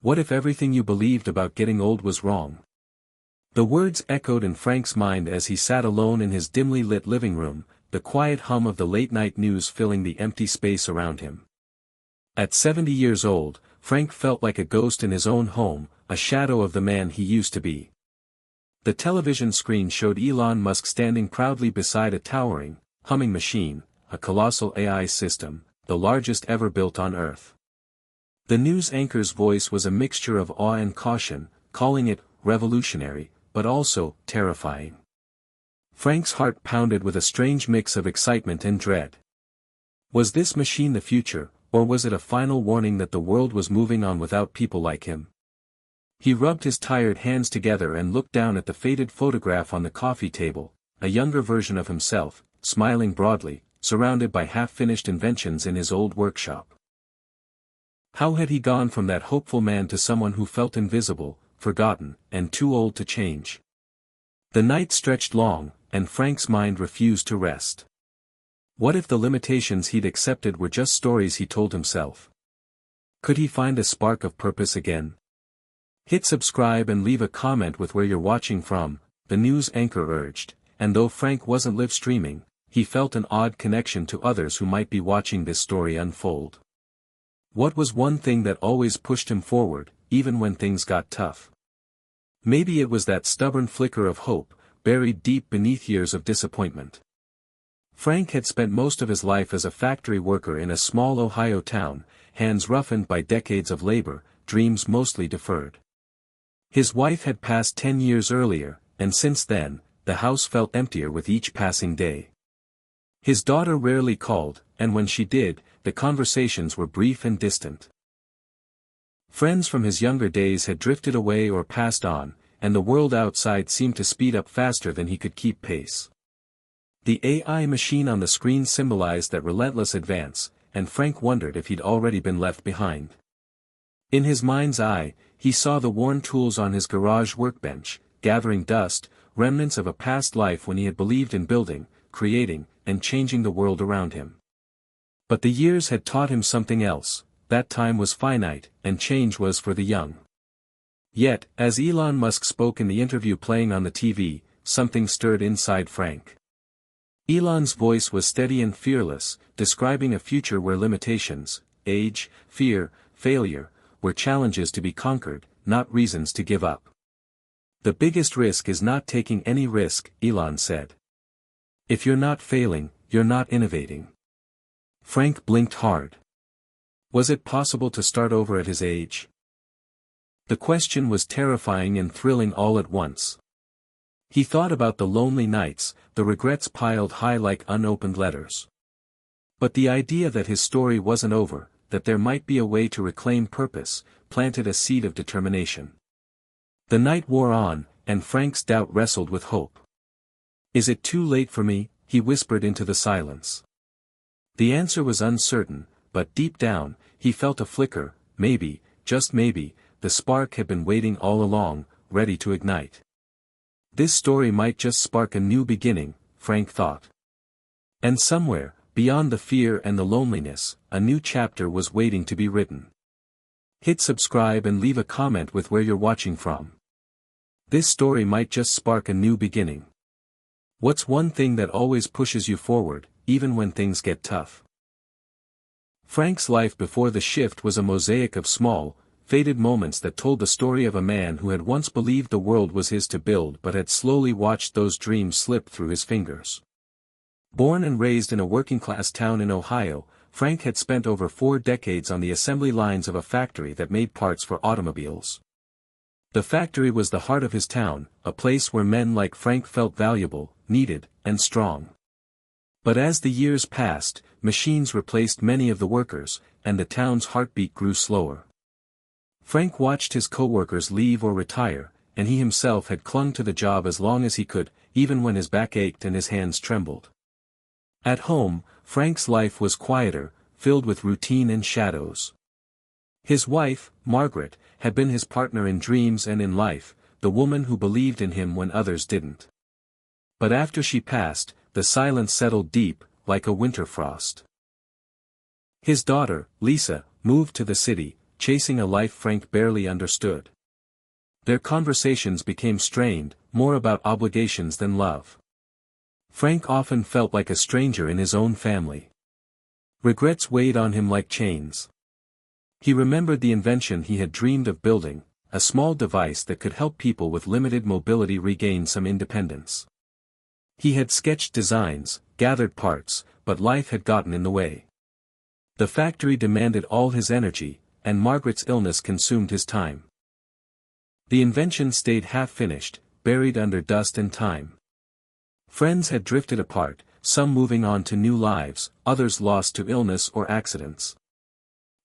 What if everything you believed about getting old was wrong? The words echoed in Frank's mind as he sat alone in his dimly lit living room, the quiet hum of the late-night news filling the empty space around him. At 70 years old, Frank felt like a ghost in his own home, a shadow of the man he used to be. The television screen showed Elon Musk standing proudly beside a towering, humming machine, a colossal AI system, the largest ever built on Earth. The news anchor's voice was a mixture of awe and caution, calling it revolutionary, but also terrifying. Frank's heart pounded with a strange mix of excitement and dread. Was this machine the future, or was it a final warning that the world was moving on without people like him? He rubbed his tired hands together and looked down at the faded photograph on the coffee table, a younger version of himself, smiling broadly, surrounded by half-finished inventions in his old workshop. How had he gone from that hopeful man to someone who felt invisible, forgotten, and too old to change? The night stretched long, and Frank's mind refused to rest. What if the limitations he'd accepted were just stories he told himself? Could he find a spark of purpose again? Hit subscribe and leave a comment with where you're watching from, the news anchor urged, and though Frank wasn't live streaming, he felt an odd connection to others who might be watching this story unfold. What was one thing that always pushed him forward, even when things got tough? Maybe it was that stubborn flicker of hope, buried deep beneath years of disappointment. Frank had spent most of his life as a factory worker in a small Ohio town, hands roughened by decades of labor, dreams mostly deferred. His wife had passed 10 years earlier, and since then, the house felt emptier with each passing day. His daughter rarely called, and when she did, the conversations were brief and distant. Friends from his younger days had drifted away or passed on, and the world outside seemed to speed up faster than he could keep pace. The AI machine on the screen symbolized that relentless advance, and Frank wondered if he'd already been left behind. In his mind's eye, he saw the worn tools on his garage workbench, gathering dust, remnants of a past life when he had believed in building, creating, and changing the world around him. But the years had taught him something else, that time was finite, and change was for the young. Yet, as Elon Musk spoke in the interview playing on the TV, something stirred inside Frank. Elon's voice was steady and fearless, describing a future where limitations, age, fear, failure, were challenges to be conquered, not reasons to give up. The biggest risk is not taking any risk, Elon said. If you're not failing, you're not innovating. Frank blinked hard. Was it possible to start over at his age? The question was terrifying and thrilling all at once. He thought about the lonely nights, the regrets piled high like unopened letters. But the idea that his story wasn't over, that there might be a way to reclaim purpose, planted a seed of determination. The night wore on, and Frank's doubt wrestled with hope. Is it too late for me? He whispered into the silence. The answer was uncertain, but deep down, he felt a flicker, maybe, just maybe, the spark had been waiting all along, ready to ignite. This story might just spark a new beginning, Frank thought. And somewhere, beyond the fear and the loneliness, a new chapter was waiting to be written. Hit subscribe and leave a comment with where you're watching from. This story might just spark a new beginning. What's one thing that always pushes you forward, even when things get tough? Frank's life before the shift was a mosaic of small, faded moments that told the story of a man who had once believed the world was his to build but had slowly watched those dreams slip through his fingers. Born and raised in a working-class town in Ohio, Frank had spent over 4 decades on the assembly lines of a factory that made parts for automobiles. The factory was the heart of his town, a place where men like Frank felt valuable, needed, and strong. But as the years passed, machines replaced many of the workers, and the town's heartbeat grew slower. Frank watched his co-workers leave or retire, and he himself had clung to the job as long as he could, even when his back ached and his hands trembled. At home, Frank's life was quieter, filled with routine and shadows. His wife, Margaret, had been his partner in dreams and in life, the woman who believed in him when others didn't. But after she passed, the silence settled deep, like a winter frost. His daughter, Lisa, moved to the city, chasing a life Frank barely understood. Their conversations became strained, more about obligations than love. Frank often felt like a stranger in his own family. Regrets weighed on him like chains. He remembered the invention he had dreamed of building, a small device that could help people with limited mobility regain some independence. He had sketched designs, gathered parts, but life had gotten in the way. The factory demanded all his energy, and Margaret's illness consumed his time. The invention stayed half-finished, buried under dust and time. Friends had drifted apart, some moving on to new lives, others lost to illness or accidents.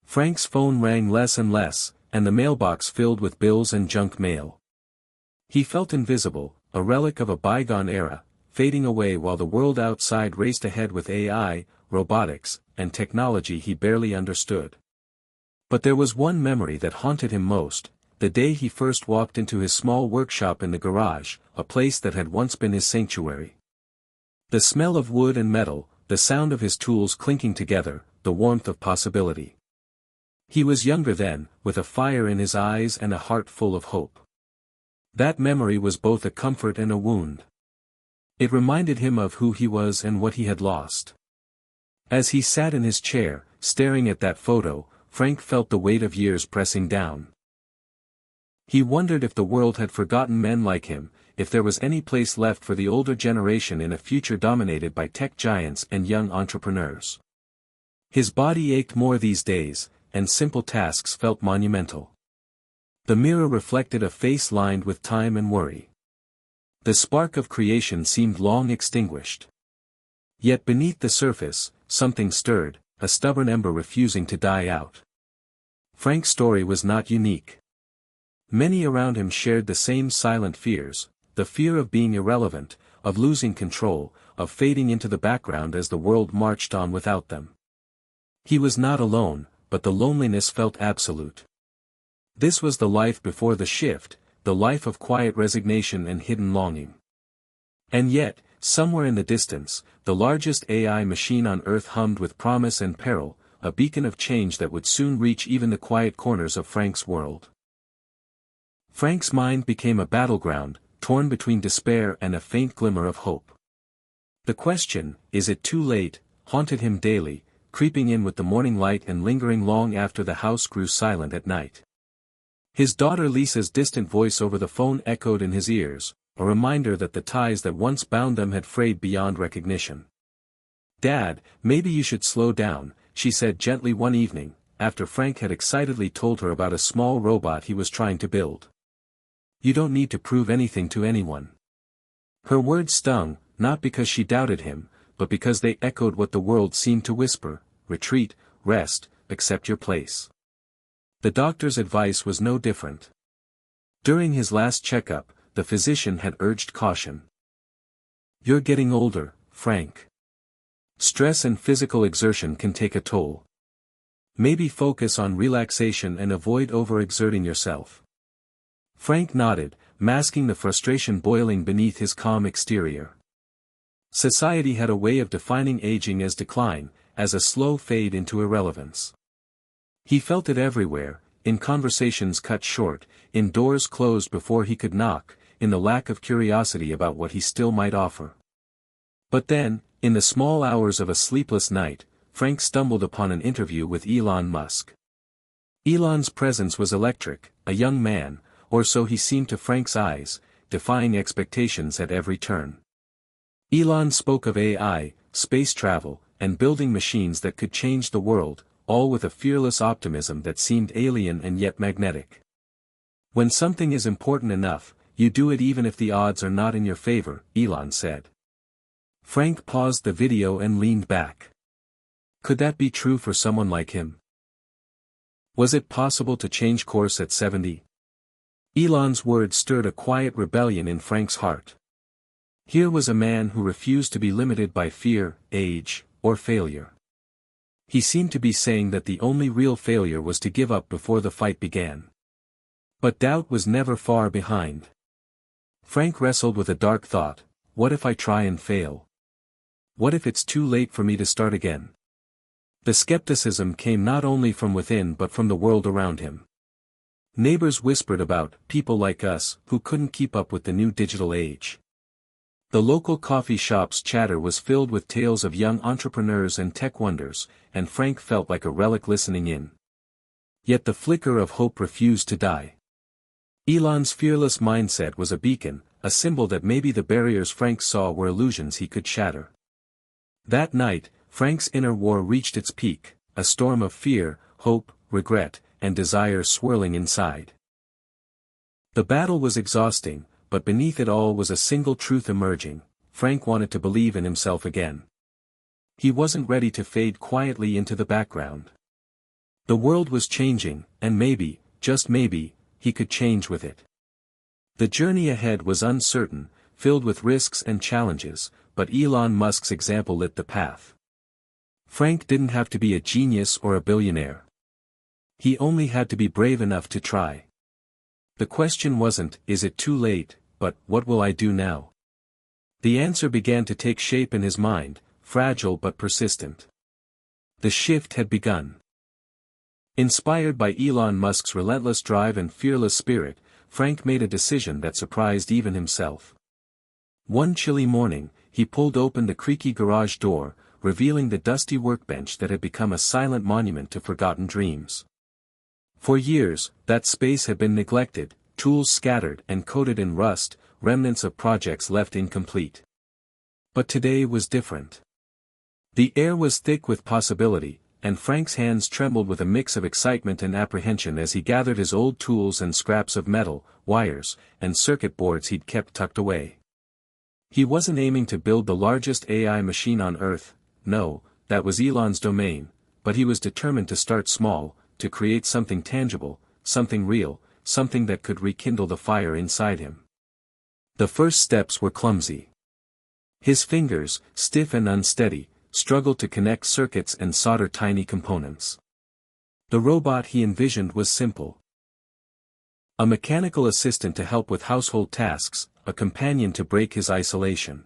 Frank's phone rang less and less, and the mailbox filled with bills and junk mail. He felt invisible, a relic of a bygone era, fading away while the world outside raced ahead with AI, robotics, and technology he barely understood. But there was one memory that haunted him most, the day he first walked into his small workshop in the garage, a place that had once been his sanctuary. The smell of wood and metal, the sound of his tools clinking together, the warmth of possibility. He was younger then, with a fire in his eyes and a heart full of hope. That memory was both a comfort and a wound. It reminded him of who he was and what he had lost. As he sat in his chair, staring at that photo, Frank felt the weight of years pressing down. He wondered if the world had forgotten men like him, if there was any place left for the older generation in a future dominated by tech giants and young entrepreneurs. His body ached more these days, and simple tasks felt monumental. The mirror reflected a face lined with time and worry. The spark of creation seemed long extinguished. Yet beneath the surface, something stirred, a stubborn ember refusing to die out. Frank's story was not unique. Many around him shared the same silent fears, the fear of being irrelevant, of losing control, of fading into the background as the world marched on without them. He was not alone, but the loneliness felt absolute. This was the life before the shift, the life of quiet resignation and hidden longing. And yet, somewhere in the distance, the largest AI machine on Earth hummed with promise and peril, a beacon of change that would soon reach even the quiet corners of Frank's world. Frank's mind became a battleground, torn between despair and a faint glimmer of hope. The question, "Is it too late?" haunted him daily, creeping in with the morning light and lingering long after the house grew silent at night. His daughter Lisa's distant voice over the phone echoed in his ears, a reminder that the ties that once bound them had frayed beyond recognition. "Dad, maybe you should slow down," she said gently one evening, after Frank had excitedly told her about a small robot he was trying to build. "You don't need to prove anything to anyone." Her words stung, not because she doubted him, but because they echoed what the world seemed to whisper: retreat, rest, accept your place. The doctor's advice was no different. During his last checkup, the physician had urged caution. "You're getting older, Frank. Stress and physical exertion can take a toll. Maybe focus on relaxation and avoid overexerting yourself." Frank nodded, masking the frustration boiling beneath his calm exterior. Society had a way of defining aging as decline, as a slow fade into irrelevance. He felt it everywhere, in conversations cut short, in doors closed before he could knock, in the lack of curiosity about what he still might offer. But then, in the small hours of a sleepless night, Frank stumbled upon an interview with Elon Musk. Elon's presence was electric, a young man, or so he seemed to Frank's eyes, defying expectations at every turn. Elon spoke of AI, space travel, and building machines that could change the world, all with a fearless optimism that seemed alien and yet magnetic. "When something is important enough, you do it even if the odds are not in your favor," Elon said. Frank paused the video and leaned back. Could that be true for someone like him? Was it possible to change course at 70? Elon's words stirred a quiet rebellion in Frank's heart. Here was a man who refused to be limited by fear, age, or failure. He seemed to be saying that the only real failure was to give up before the fight began. But doubt was never far behind. Frank wrestled with a dark thought: what if I try and fail? What if it's too late for me to start again? The skepticism came not only from within but from the world around him. Neighbors whispered about people like us who couldn't keep up with the new digital age. The local coffee shop's chatter was filled with tales of young entrepreneurs and tech wonders, and Frank felt like a relic listening in. Yet the flicker of hope refused to die. Elon's fearless mindset was a beacon, a symbol that maybe the barriers Frank saw were illusions he could shatter. That night, Frank's inner war reached its peak, a storm of fear, hope, regret, and desire swirling inside. The battle was exhausting, but beneath it all was a single truth emerging: Frank wanted to believe in himself again. He wasn't ready to fade quietly into the background. The world was changing, and maybe, just maybe, he could change with it. The journey ahead was uncertain, filled with risks and challenges, but Elon Musk's example lit the path. Frank didn't have to be a genius or a billionaire. He only had to be brave enough to try. The question wasn't, is it too late, but, what will I do now? The answer began to take shape in his mind, fragile but persistent. The shift had begun. Inspired by Elon Musk's relentless drive and fearless spirit, Frank made a decision that surprised even himself. One chilly morning, he pulled open the creaky garage door, revealing the dusty workbench that had become a silent monument to forgotten dreams. For years, that space had been neglected, tools scattered and coated in rust, remnants of projects left incomplete. But today was different. The air was thick with possibility, and Frank's hands trembled with a mix of excitement and apprehension as he gathered his old tools and scraps of metal, wires, and circuit boards he'd kept tucked away. He wasn't aiming to build the largest AI machine on Earth, no, that was Elon's domain, but he was determined to start small, to create something tangible, something real, something that could rekindle the fire inside him. The first steps were clumsy. His fingers, stiff and unsteady, struggled to connect circuits and solder tiny components. The robot he envisioned was simple. A mechanical assistant to help with household tasks, a companion to break his isolation.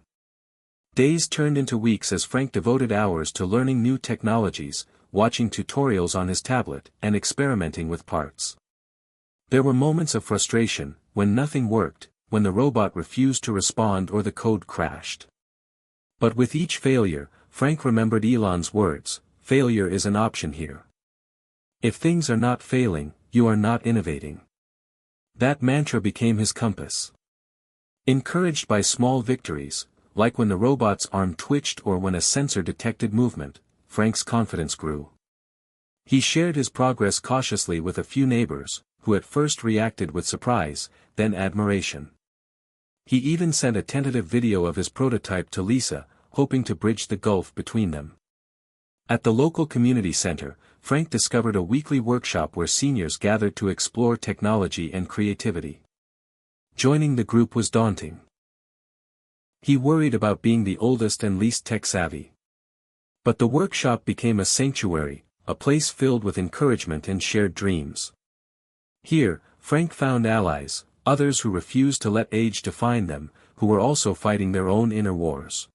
Days turned into weeks as Frank devoted hours to learning new technologies, watching tutorials on his tablet, and experimenting with parts. There were moments of frustration, when nothing worked, when the robot refused to respond or the code crashed. But with each failure, Frank remembered Elon's words: failure is an option here. If things are not failing, you are not innovating. That mantra became his compass. Encouraged by small victories, like when the robot's arm twitched or when a sensor detected movement, Frank's confidence grew. He shared his progress cautiously with a few neighbors, who at first reacted with surprise, then admiration. He even sent a tentative video of his prototype to Lisa, hoping to bridge the gulf between them. At the local community center, Frank discovered a weekly workshop where seniors gathered to explore technology and creativity. Joining the group was daunting. He worried about being the oldest and least tech-savvy. But the workshop became a sanctuary, a place filled with encouragement and shared dreams. Here, Frank found allies, others who refused to let age define them, who were also fighting their own inner wars.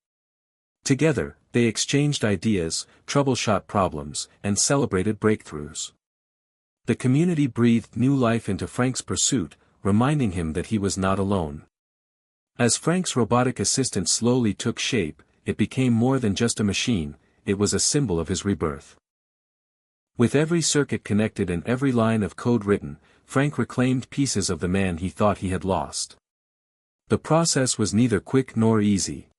Together, they exchanged ideas, troubleshot problems, and celebrated breakthroughs. The community breathed new life into Frank's pursuit, reminding him that he was not alone. As Frank's robotic assistant slowly took shape, it became more than just a machine, it was a symbol of his rebirth. With every circuit connected and every line of code written, Frank reclaimed pieces of the man he thought he had lost. The process was neither quick nor easy.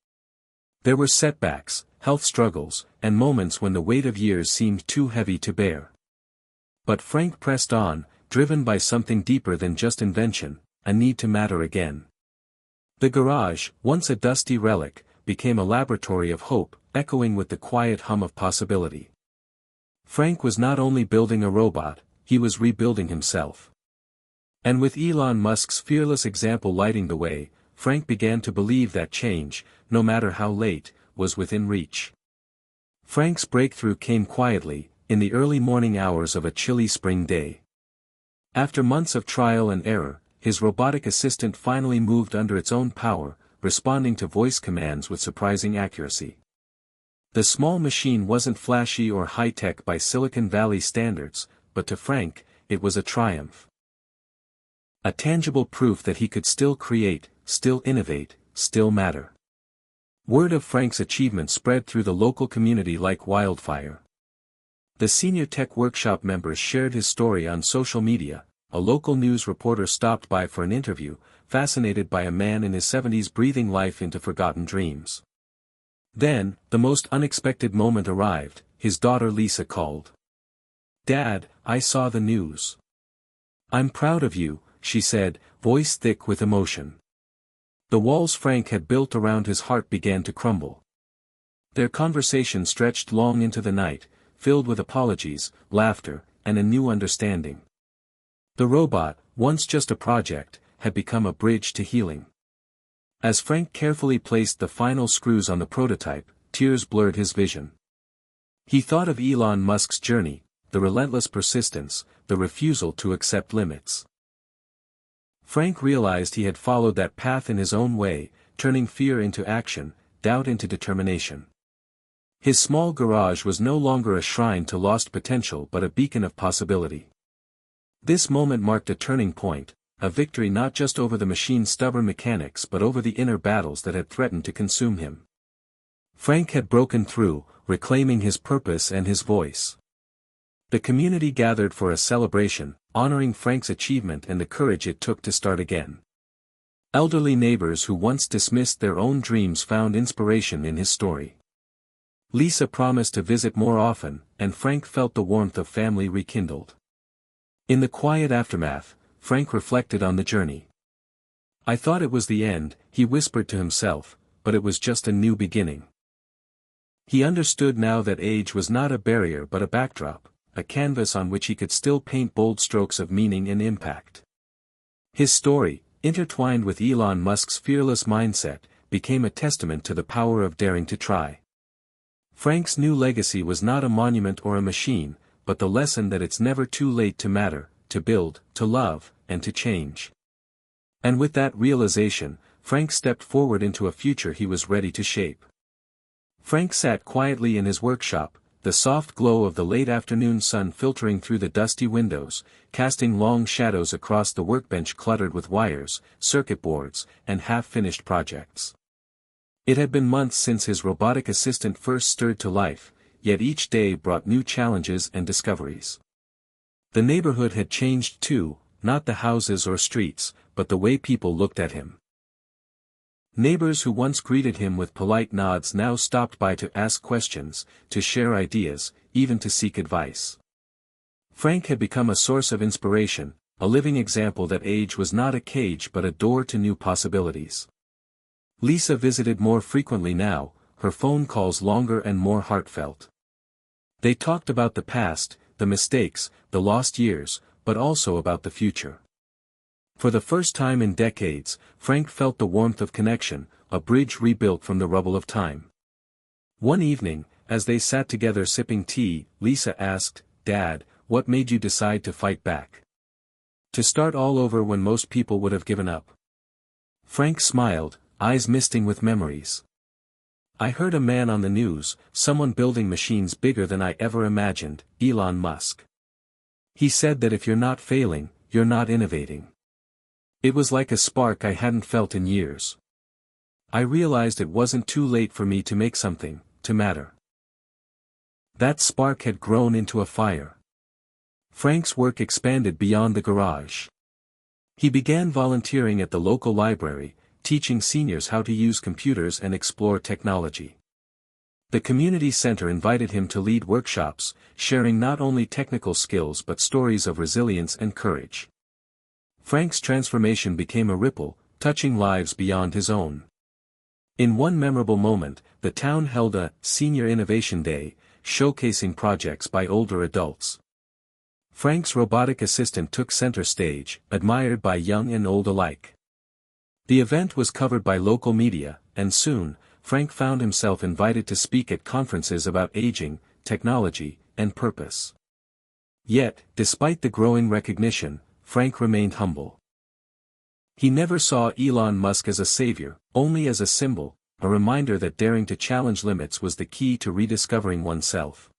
There were setbacks, health struggles, and moments when the weight of years seemed too heavy to bear. But Frank pressed on, driven by something deeper than just invention, a need to matter again. The garage, once a dusty relic, became a laboratory of hope, echoing with the quiet hum of possibility. Frank was not only building a robot, he was rebuilding himself. And with Elon Musk's fearless example lighting the way, Frank began to believe that change, no matter how late, was within reach. Frank's breakthrough came quietly, in the early morning hours of a chilly spring day. After months of trial and error, his robotic assistant finally moved under its own power, responding to voice commands with surprising accuracy. The small machine wasn't flashy or high-tech by Silicon Valley standards, but to Frank, it was a triumph. A tangible proof that he could still create, still innovate, still matter. Word of Frank's achievement spread through the local community like wildfire. The senior tech workshop members shared his story on social media. A local news reporter stopped by for an interview, fascinated by a man in his 70s breathing life into forgotten dreams. Then, the most unexpected moment arrived. His daughter Lisa called. "Dad, I saw the news. I'm proud of you," she said, voice thick with emotion. The walls Frank had built around his heart began to crumble. Their conversation stretched long into the night, filled with apologies, laughter, and a new understanding. The robot, once just a project, had become a bridge to healing. As Frank carefully placed the final screws on the prototype, tears blurred his vision. He thought of Elon Musk's journey, the relentless persistence, the refusal to accept limits. Frank realized he had followed that path in his own way, turning fear into action, doubt into determination. His small garage was no longer a shrine to lost potential but a beacon of possibility. This moment marked a turning point, a victory not just over the machine's stubborn mechanics but over the inner battles that had threatened to consume him. Frank had broken through, reclaiming his purpose and his voice. The community gathered for a celebration, honoring Frank's achievement and the courage it took to start again. Elderly neighbors who once dismissed their own dreams found inspiration in his story. Lisa promised to visit more often, and Frank felt the warmth of family rekindled. In the quiet aftermath, Frank reflected on the journey. "I thought it was the end," he whispered to himself, "but it was just a new beginning." He understood now that age was not a barrier but a backdrop, a canvas on which he could still paint bold strokes of meaning and impact. His story, intertwined with Elon Musk's fearless mindset, became a testament to the power of daring to try. Frank's new legacy was not a monument or a machine, but the lesson that it's never too late to matter, to build, to love, and to change. And with that realization, Frank stepped forward into a future he was ready to shape. Frank sat quietly in his workshop, the soft glow of the late afternoon sun filtering through the dusty windows, casting long shadows across the workbench cluttered with wires, circuit boards, and half-finished projects. It had been months since his robotic assistant first stirred to life, yet each day brought new challenges and discoveries. The neighborhood had changed too, not the houses or streets, but the way people looked at him. Neighbors who once greeted him with polite nods now stopped by to ask questions, to share ideas, even to seek advice. Frank had become a source of inspiration, a living example that age was not a cage but a door to new possibilities. Lisa visited more frequently now, her phone calls longer and more heartfelt. They talked about the past, the mistakes, the lost years, but also about the future. For the first time in decades, Frank felt the warmth of connection, a bridge rebuilt from the rubble of time. One evening, as they sat together sipping tea, Lisa asked, "Dad, what made you decide to fight back? To start all over when most people would have given up?" Frank smiled, eyes misting with memories. "I heard a man on the news, someone building machines bigger than I ever imagined, Elon Musk. He said that if you're not failing, you're not innovating. It was like a spark I hadn't felt in years. I realized it wasn't too late for me to make something, to matter." That spark had grown into a fire. Frank's work expanded beyond the garage. He began volunteering at the local library, teaching seniors how to use computers and explore technology. The community center invited him to lead workshops, sharing not only technical skills but stories of resilience and courage. Frank's transformation became a ripple, touching lives beyond his own. In one memorable moment, the town held a Senior Innovation Day, showcasing projects by older adults. Frank's robotic assistant took center stage, admired by young and old alike. The event was covered by local media, and soon, Frank found himself invited to speak at conferences about aging, technology, and purpose. Yet, despite the growing recognition, Frank remained humble. He never saw Elon Musk as a savior, only as a symbol, a reminder that daring to challenge limits was the key to rediscovering oneself.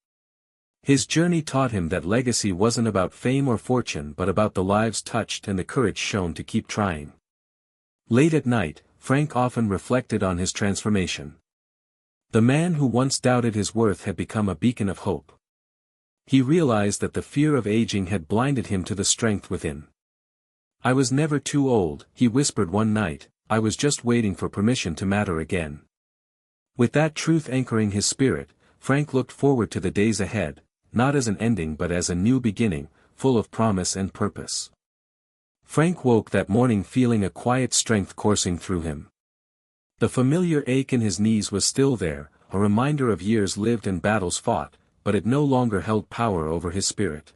His journey taught him that legacy wasn't about fame or fortune but about the lives touched and the courage shown to keep trying. Late at night, Frank often reflected on his transformation. The man who once doubted his worth had become a beacon of hope. He realized that the fear of aging had blinded him to the strength within. "I was never too old," he whispered one night, "I was just waiting for permission to matter again." With that truth anchoring his spirit, Frank looked forward to the days ahead, not as an ending but as a new beginning, full of promise and purpose. Frank woke that morning feeling a quiet strength coursing through him. The familiar ache in his knees was still there, a reminder of years lived and battles fought, but it no longer held power over his spirit.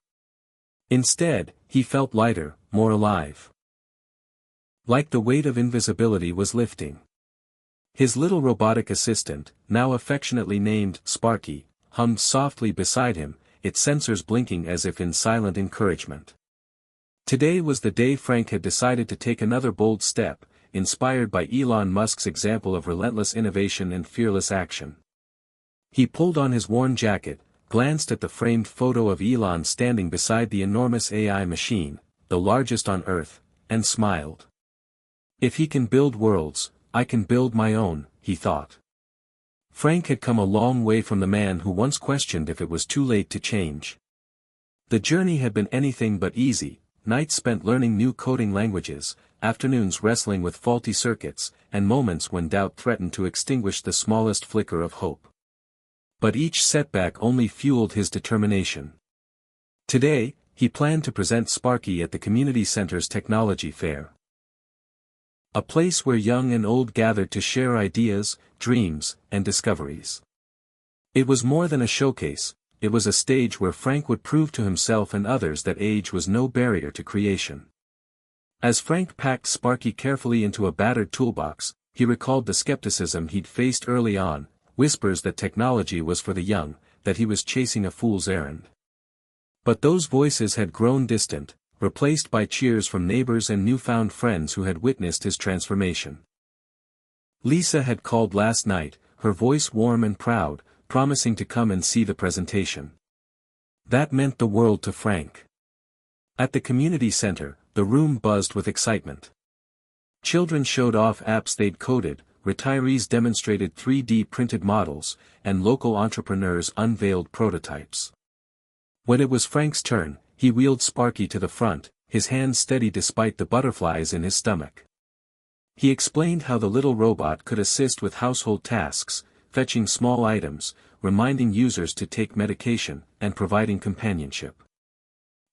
Instead, he felt lighter, more alive. Like the weight of invisibility was lifting. His little robotic assistant, now affectionately named Sparky, hummed softly beside him, its sensors blinking as if in silent encouragement. Today was the day Frank had decided to take another bold step, inspired by Elon Musk's example of relentless innovation and fearless action. He pulled on his worn jacket, glanced at the framed photo of Elon standing beside the enormous AI machine, the largest on Earth, and smiled. "If he can build worlds, I can build my own," he thought. Frank had come a long way from the man who once questioned if it was too late to change. The journey had been anything but easy, nights spent learning new coding languages, afternoons wrestling with faulty circuits, and moments when doubt threatened to extinguish the smallest flicker of hope. But each setback only fueled his determination. Today, he planned to present Sparky at the community center's technology fair. A place where young and old gathered to share ideas, dreams, and discoveries. It was more than a showcase, it was a stage where Frank would prove to himself and others that age was no barrier to creation. As Frank packed Sparky carefully into a battered toolbox, he recalled the skepticism he'd faced early on, whispers that technology was for the young, that he was chasing a fool's errand. But those voices had grown distant, replaced by cheers from neighbors and newfound friends who had witnessed his transformation. Lisa had called last night, her voice warm and proud, promising to come and see the presentation. That meant the world to Frank. At the community center, the room buzzed with excitement. Children showed off apps they'd coded, retirees demonstrated 3D printed models, and local entrepreneurs unveiled prototypes. When it was Frank's turn, he wheeled Sparky to the front, his hands steady despite the butterflies in his stomach. He explained how the little robot could assist with household tasks, fetching small items, reminding users to take medication, and providing companionship.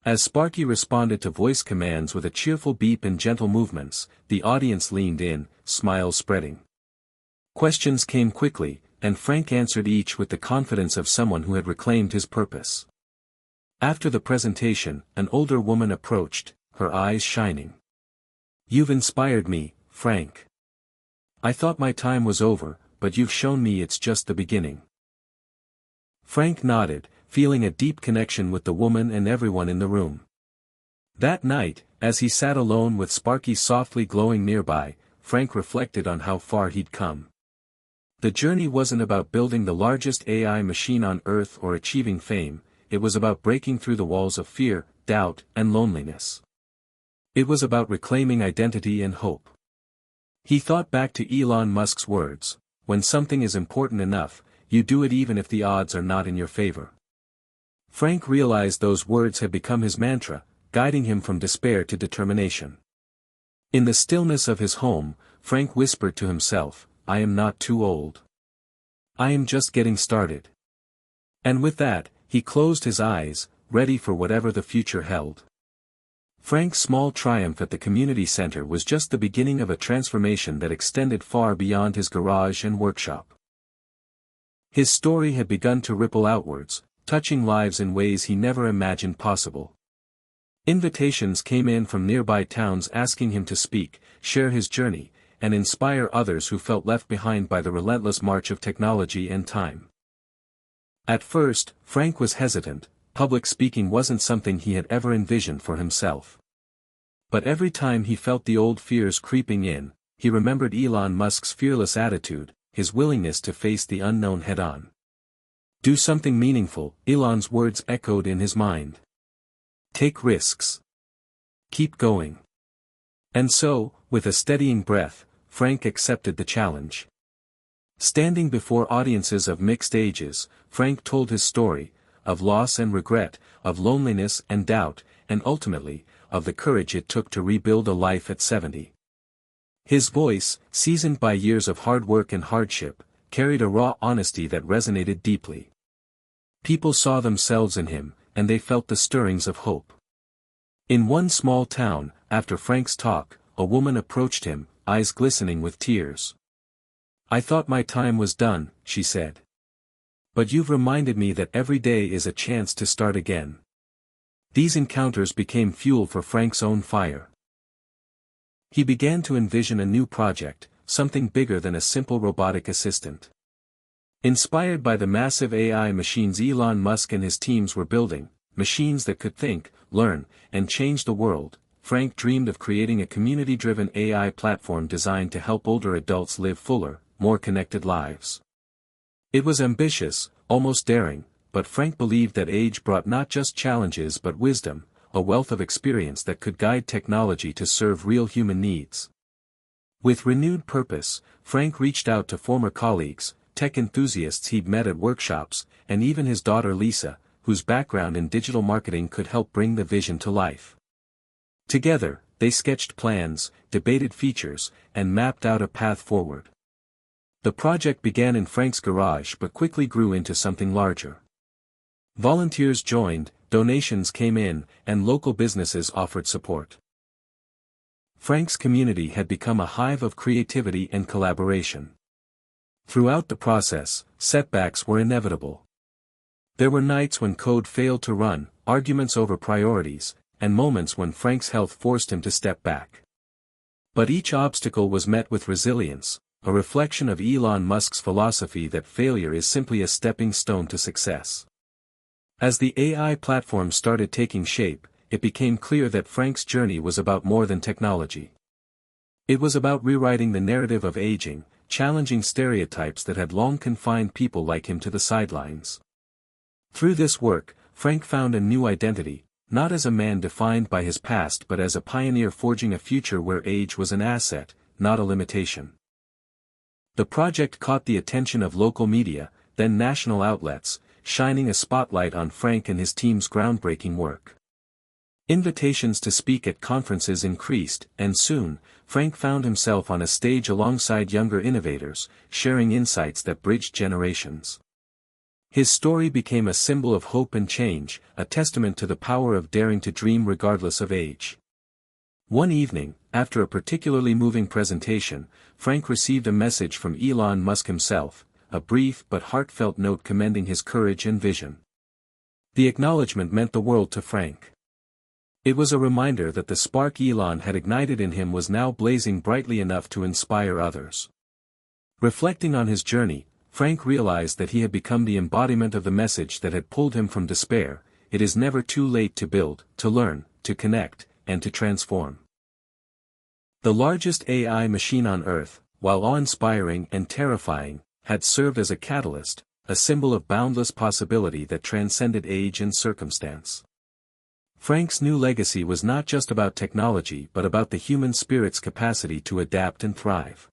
As Sparky responded to voice commands with a cheerful beep and gentle movements, the audience leaned in, smiles spreading. Questions came quickly, and Frank answered each with the confidence of someone who had reclaimed his purpose. After the presentation, an older woman approached, her eyes shining. "You've inspired me, Frank. I thought my time was over, but you've shown me it's just the beginning." Frank nodded, feeling a deep connection with the woman and everyone in the room. That night, as he sat alone with Sparky softly glowing nearby, Frank reflected on how far he'd come. The journey wasn't about building the largest AI machine on Earth or achieving fame, it was about breaking through the walls of fear, doubt, and loneliness. It was about reclaiming identity and hope. He thought back to Elon Musk's words, "When something is important enough, you do it even if the odds are not in your favor." Frank realized those words had become his mantra, guiding him from despair to determination. In the stillness of his home, Frank whispered to himself, "I am not too old. I am just getting started." And with that, he closed his eyes, ready for whatever the future held. Frank's small triumph at the community center was just the beginning of a transformation that extended far beyond his garage and workshop. His story had begun to ripple outwards, touching lives in ways he never imagined possible. Invitations came in from nearby towns asking him to speak, share his journey, and inspire others who felt left behind by the relentless march of technology and time. At first, Frank was hesitant, public speaking wasn't something he had ever envisioned for himself. But every time he felt the old fears creeping in, he remembered Elon Musk's fearless attitude, his willingness to face the unknown head-on. Do something meaningful, Elon's words echoed in his mind. Take risks. Keep going. And so, with a steadying breath, Frank accepted the challenge. Standing before audiences of mixed ages, Frank told his story, of loss and regret, of loneliness and doubt, and ultimately, of the courage it took to rebuild a life at 70. His voice, seasoned by years of hard work and hardship, carried a raw honesty that resonated deeply. People saw themselves in him, and they felt the stirrings of hope. In one small town, after Frank's talk, a woman approached him, eyes glistening with tears. I thought my time was done, she said. But you've reminded me that every day is a chance to start again. These encounters became fuel for Frank's own fire. He began to envision a new project, something bigger than a simple robotic assistant. Inspired by the massive AI machines Elon Musk and his teams were building, machines that could think, learn, and change the world, Frank dreamed of creating a community-driven AI platform designed to help older adults live fuller, more connected lives. It was ambitious, almost daring, but Frank believed that age brought not just challenges but wisdom, a wealth of experience that could guide technology to serve real human needs. With renewed purpose, Frank reached out to former colleagues, tech enthusiasts he'd met at workshops, and even his daughter Lisa, whose background in digital marketing could help bring the vision to life. Together, they sketched plans, debated features, and mapped out a path forward. The project began in Frank's garage but quickly grew into something larger. Volunteers joined, donations came in, and local businesses offered support. Frank's community had become a hive of creativity and collaboration. Throughout the process, setbacks were inevitable. There were nights when code failed to run, arguments over priorities, and moments when Frank's health forced him to step back. But each obstacle was met with resilience, a reflection of Elon Musk's philosophy that failure is simply a stepping stone to success. As the AI platform started taking shape, it became clear that Frank's journey was about more than technology. It was about rewriting the narrative of aging, challenging stereotypes that had long confined people like him to the sidelines. Through this work, Frank found a new identity, not as a man defined by his past but as a pioneer forging a future where age was an asset, not a limitation. The project caught the attention of local media, then national outlets, shining a spotlight on Frank and his team's groundbreaking work. Invitations to speak at conferences increased, and soon, Frank found himself on a stage alongside younger innovators, sharing insights that bridged generations. His story became a symbol of hope and change, a testament to the power of daring to dream regardless of age. One evening, after a particularly moving presentation, Frank received a message from Elon Musk himself, a brief but heartfelt note commending his courage and vision. The acknowledgement meant the world to Frank. It was a reminder that the spark Elon had ignited in him was now blazing brightly enough to inspire others. Reflecting on his journey, Frank realized that he had become the embodiment of the message that had pulled him from despair: it is never too late to build, to learn, to connect, and to transform. The largest AI machine on Earth, while awe-inspiring and terrifying, had served as a catalyst, a symbol of boundless possibility that transcended age and circumstance. Frank's new legacy was not just about technology but about the human spirit's capacity to adapt and thrive.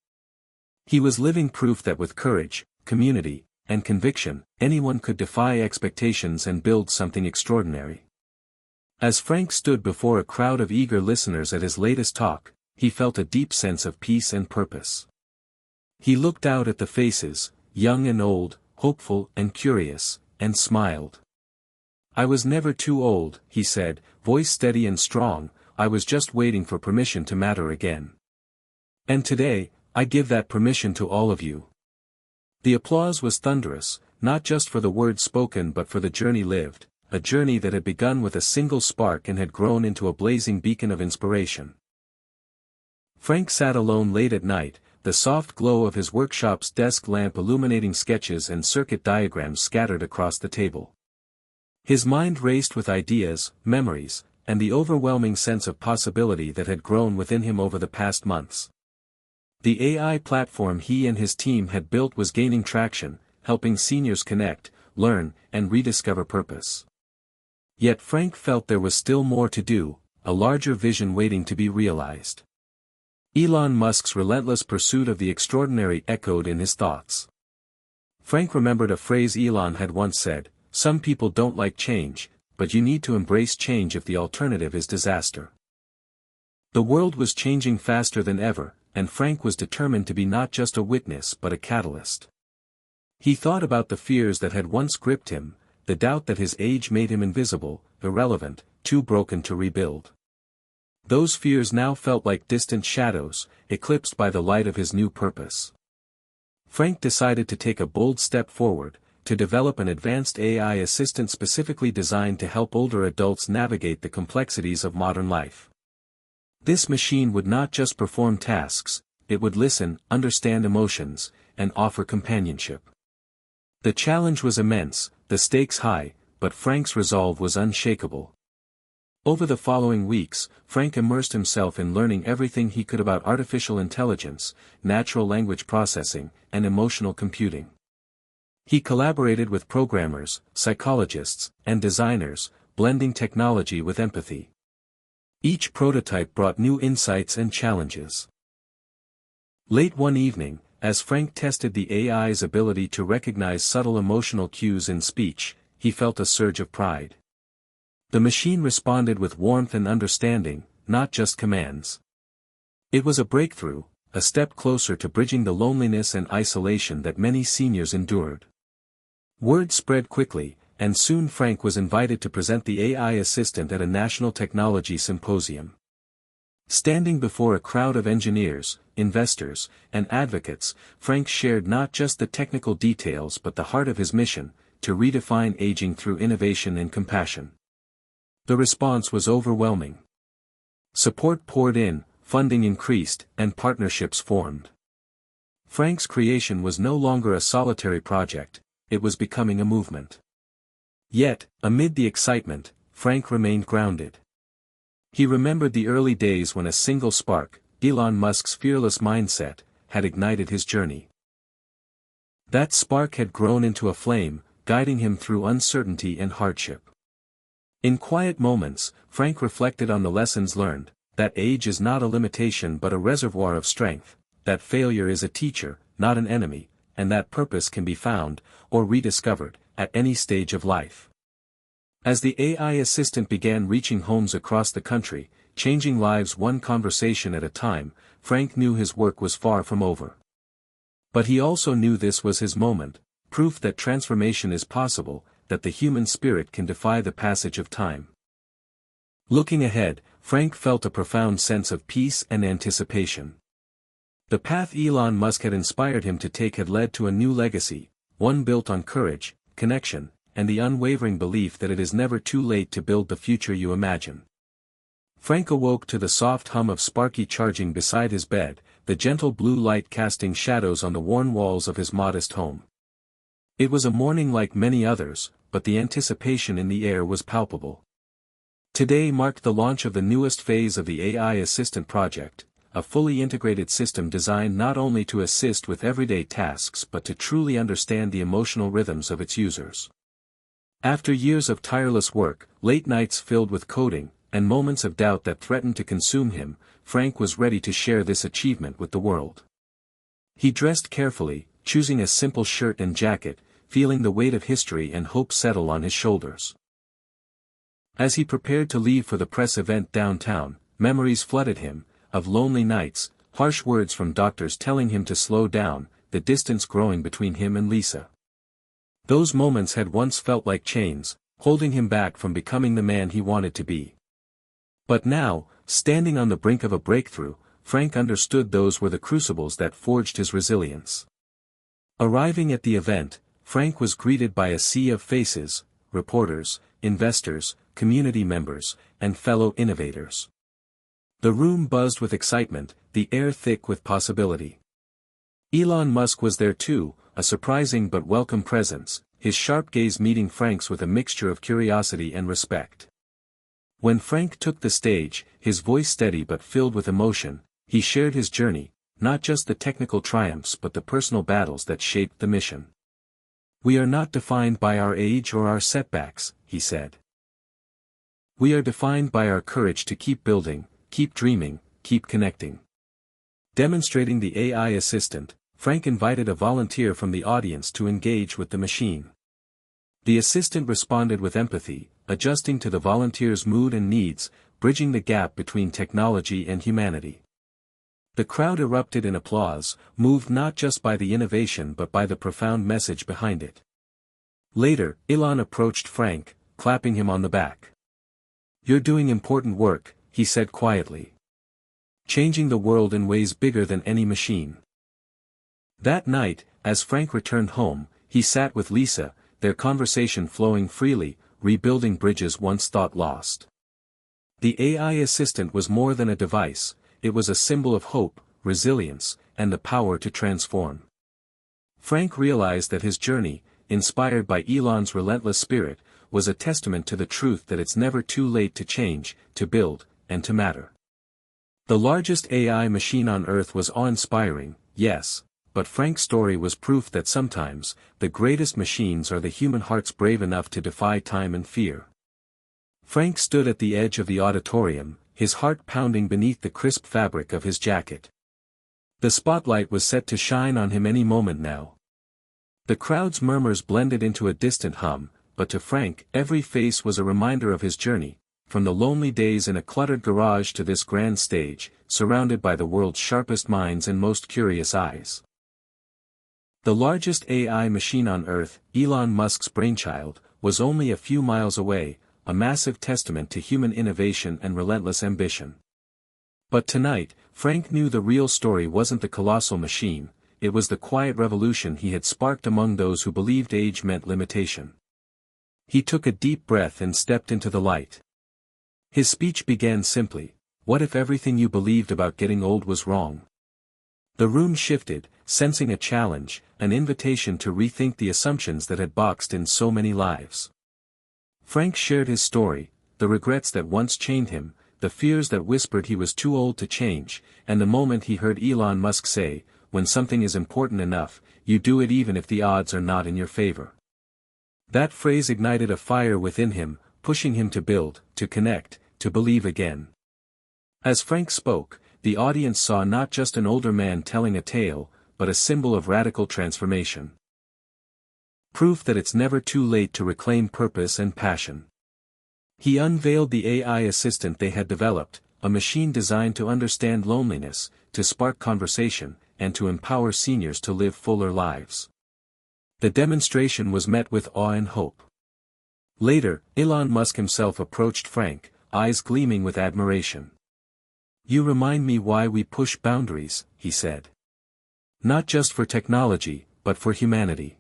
He was living proof that with courage, community, and conviction, anyone could defy expectations and build something extraordinary. As Frank stood before a crowd of eager listeners at his latest talk, he felt a deep sense of peace and purpose. He looked out at the faces, young and old, hopeful and curious, and smiled. I was never too old, he said, voice steady and strong, I was just waiting for permission to matter again. And today, I give that permission to all of you. The applause was thunderous, not just for the words spoken but for the journey lived, a journey that had begun with a single spark and had grown into a blazing beacon of inspiration. Frank sat alone late at night, the soft glow of his workshop's desk lamp illuminating sketches and circuit diagrams scattered across the table. His mind raced with ideas, memories, and the overwhelming sense of possibility that had grown within him over the past months. The AI platform he and his team had built was gaining traction, helping seniors connect, learn, and rediscover purpose. Yet Frank felt there was still more to do, a larger vision waiting to be realized. Elon Musk's relentless pursuit of the extraordinary echoed in his thoughts. Frank remembered a phrase Elon had once said, "Some people don't like change, but you need to embrace change if the alternative is disaster." The world was changing faster than ever, and Frank was determined to be not just a witness but a catalyst. He thought about the fears that had once gripped him, the doubt that his age made him invisible, irrelevant, too broken to rebuild. Those fears now felt like distant shadows, eclipsed by the light of his new purpose. Frank decided to take a bold step forward, to develop an advanced AI assistant specifically designed to help older adults navigate the complexities of modern life. This machine would not just perform tasks, it would listen, understand emotions, and offer companionship. The challenge was immense, the stakes high, but Frank's resolve was unshakable. Over the following weeks, Frank immersed himself in learning everything he could about artificial intelligence, natural language processing, and emotional computing. He collaborated with programmers, psychologists, and designers, blending technology with empathy. Each prototype brought new insights and challenges. Late one evening, as Frank tested the AI's ability to recognize subtle emotional cues in speech, he felt a surge of pride. The machine responded with warmth and understanding, not just commands. It was a breakthrough, a step closer to bridging the loneliness and isolation that many seniors endured. Word spread quickly, and soon Frank was invited to present the AI assistant at a national technology symposium. Standing before a crowd of engineers, investors, and advocates, Frank shared not just the technical details but the heart of his mission, to redefine aging through innovation and compassion. The response was overwhelming. Support poured in, funding increased, and partnerships formed. Frank's creation was no longer a solitary project, it was becoming a movement. Yet, amid the excitement, Frank remained grounded. He remembered the early days when a single spark, Elon Musk's fearless mindset, had ignited his journey. That spark had grown into a flame, guiding him through uncertainty and hardship. In quiet moments, Frank reflected on the lessons learned, that age is not a limitation but a reservoir of strength, that failure is a teacher, not an enemy, and that purpose can be found, or rediscovered, at any stage of life. As the AI assistant began reaching homes across the country, changing lives one conversation at a time, Frank knew his work was far from over. But he also knew this was his moment, proof that transformation is possible, that the human spirit can defy the passage of time. Looking ahead, Frank felt a profound sense of peace and anticipation. The path Elon Musk had inspired him to take had led to a new legacy, one built on courage, connection, and the unwavering belief that it is never too late to build the future you imagine. Frank awoke to the soft hum of Sparky charging beside his bed, the gentle blue light casting shadows on the worn walls of his modest home. It was a morning like many others, but the anticipation in the air was palpable. Today marked the launch of the newest phase of the AI Assistant project, a fully integrated system designed not only to assist with everyday tasks but to truly understand the emotional rhythms of its users. After years of tireless work, late nights filled with coding, and moments of doubt that threatened to consume him, Frank was ready to share this achievement with the world. He dressed carefully, choosing a simple shirt and jacket, feeling the weight of history and hope settle on his shoulders. As he prepared to leave for the press event downtown, memories flooded him, of lonely nights, harsh words from doctors telling him to slow down, the distance growing between him and Lisa. Those moments had once felt like chains, holding him back from becoming the man he wanted to be. But now, standing on the brink of a breakthrough, Frank understood those were the crucibles that forged his resilience. Arriving at the event, Frank was greeted by a sea of faces, reporters, investors, community members, and fellow innovators. The room buzzed with excitement, the air thick with possibility. Elon Musk was there too, a surprising but welcome presence, his sharp gaze meeting Frank's with a mixture of curiosity and respect. When Frank took the stage, his voice steady but filled with emotion, he shared his journey, not just the technical triumphs but the personal battles that shaped the mission. "We are not defined by our age or our setbacks," he said. "We are defined by our courage to keep building, keep dreaming, keep connecting." Demonstrating the AI assistant, Frank invited a volunteer from the audience to engage with the machine. The assistant responded with empathy, adjusting to the volunteer's mood and needs, bridging the gap between technology and humanity. The crowd erupted in applause, moved not just by the innovation but by the profound message behind it. Later, Elon approached Frank, clapping him on the back. "You're doing important work," he said quietly. "Changing the world in ways bigger than any machine." That night, as Frank returned home, he sat with Lisa, their conversation flowing freely, rebuilding bridges once thought lost. The AI assistant was more than a device, it was a symbol of hope, resilience, and the power to transform. Frank realized that his journey, inspired by Elon's relentless spirit, was a testament to the truth that it's never too late to change, to build, and to matter. The largest AI machine on Earth was awe-inspiring, yes, but Frank's story was proof that sometimes, the greatest machines are the human hearts brave enough to defy time and fear. Frank stood at the edge of the auditorium, his heart pounding beneath the crisp fabric of his jacket. The spotlight was set to shine on him any moment now. The crowd's murmurs blended into a distant hum, but to Frank, every face was a reminder of his journey, from the lonely days in a cluttered garage to this grand stage, surrounded by the world's sharpest minds and most curious eyes. The largest AI machine on Earth, Elon Musk's brainchild, was only a few miles away, a massive testament to human innovation and relentless ambition. But tonight, Frank knew the real story wasn't the colossal machine, it was the quiet revolution he had sparked among those who believed age meant limitation. He took a deep breath and stepped into the light. His speech began simply, "What if everything you believed about getting old was wrong?" The room shifted, sensing a challenge, an invitation to rethink the assumptions that had boxed in so many lives. Frank shared his story, the regrets that once chained him, the fears that whispered he was too old to change, and the moment he heard Elon Musk say, "When something is important enough, you do it even if the odds are not in your favor." That phrase ignited a fire within him, pushing him to build, to connect, to believe again. As Frank spoke, the audience saw not just an older man telling a tale, but a symbol of radical transformation. Proof that it's never too late to reclaim purpose and passion. He unveiled the AI assistant they had developed, a machine designed to understand loneliness, to spark conversation, and to empower seniors to live fuller lives. The demonstration was met with awe and hope. Later, Elon Musk himself approached Frank, eyes gleaming with admiration. "You remind me why we push boundaries," he said. "Not just for technology, but for humanity."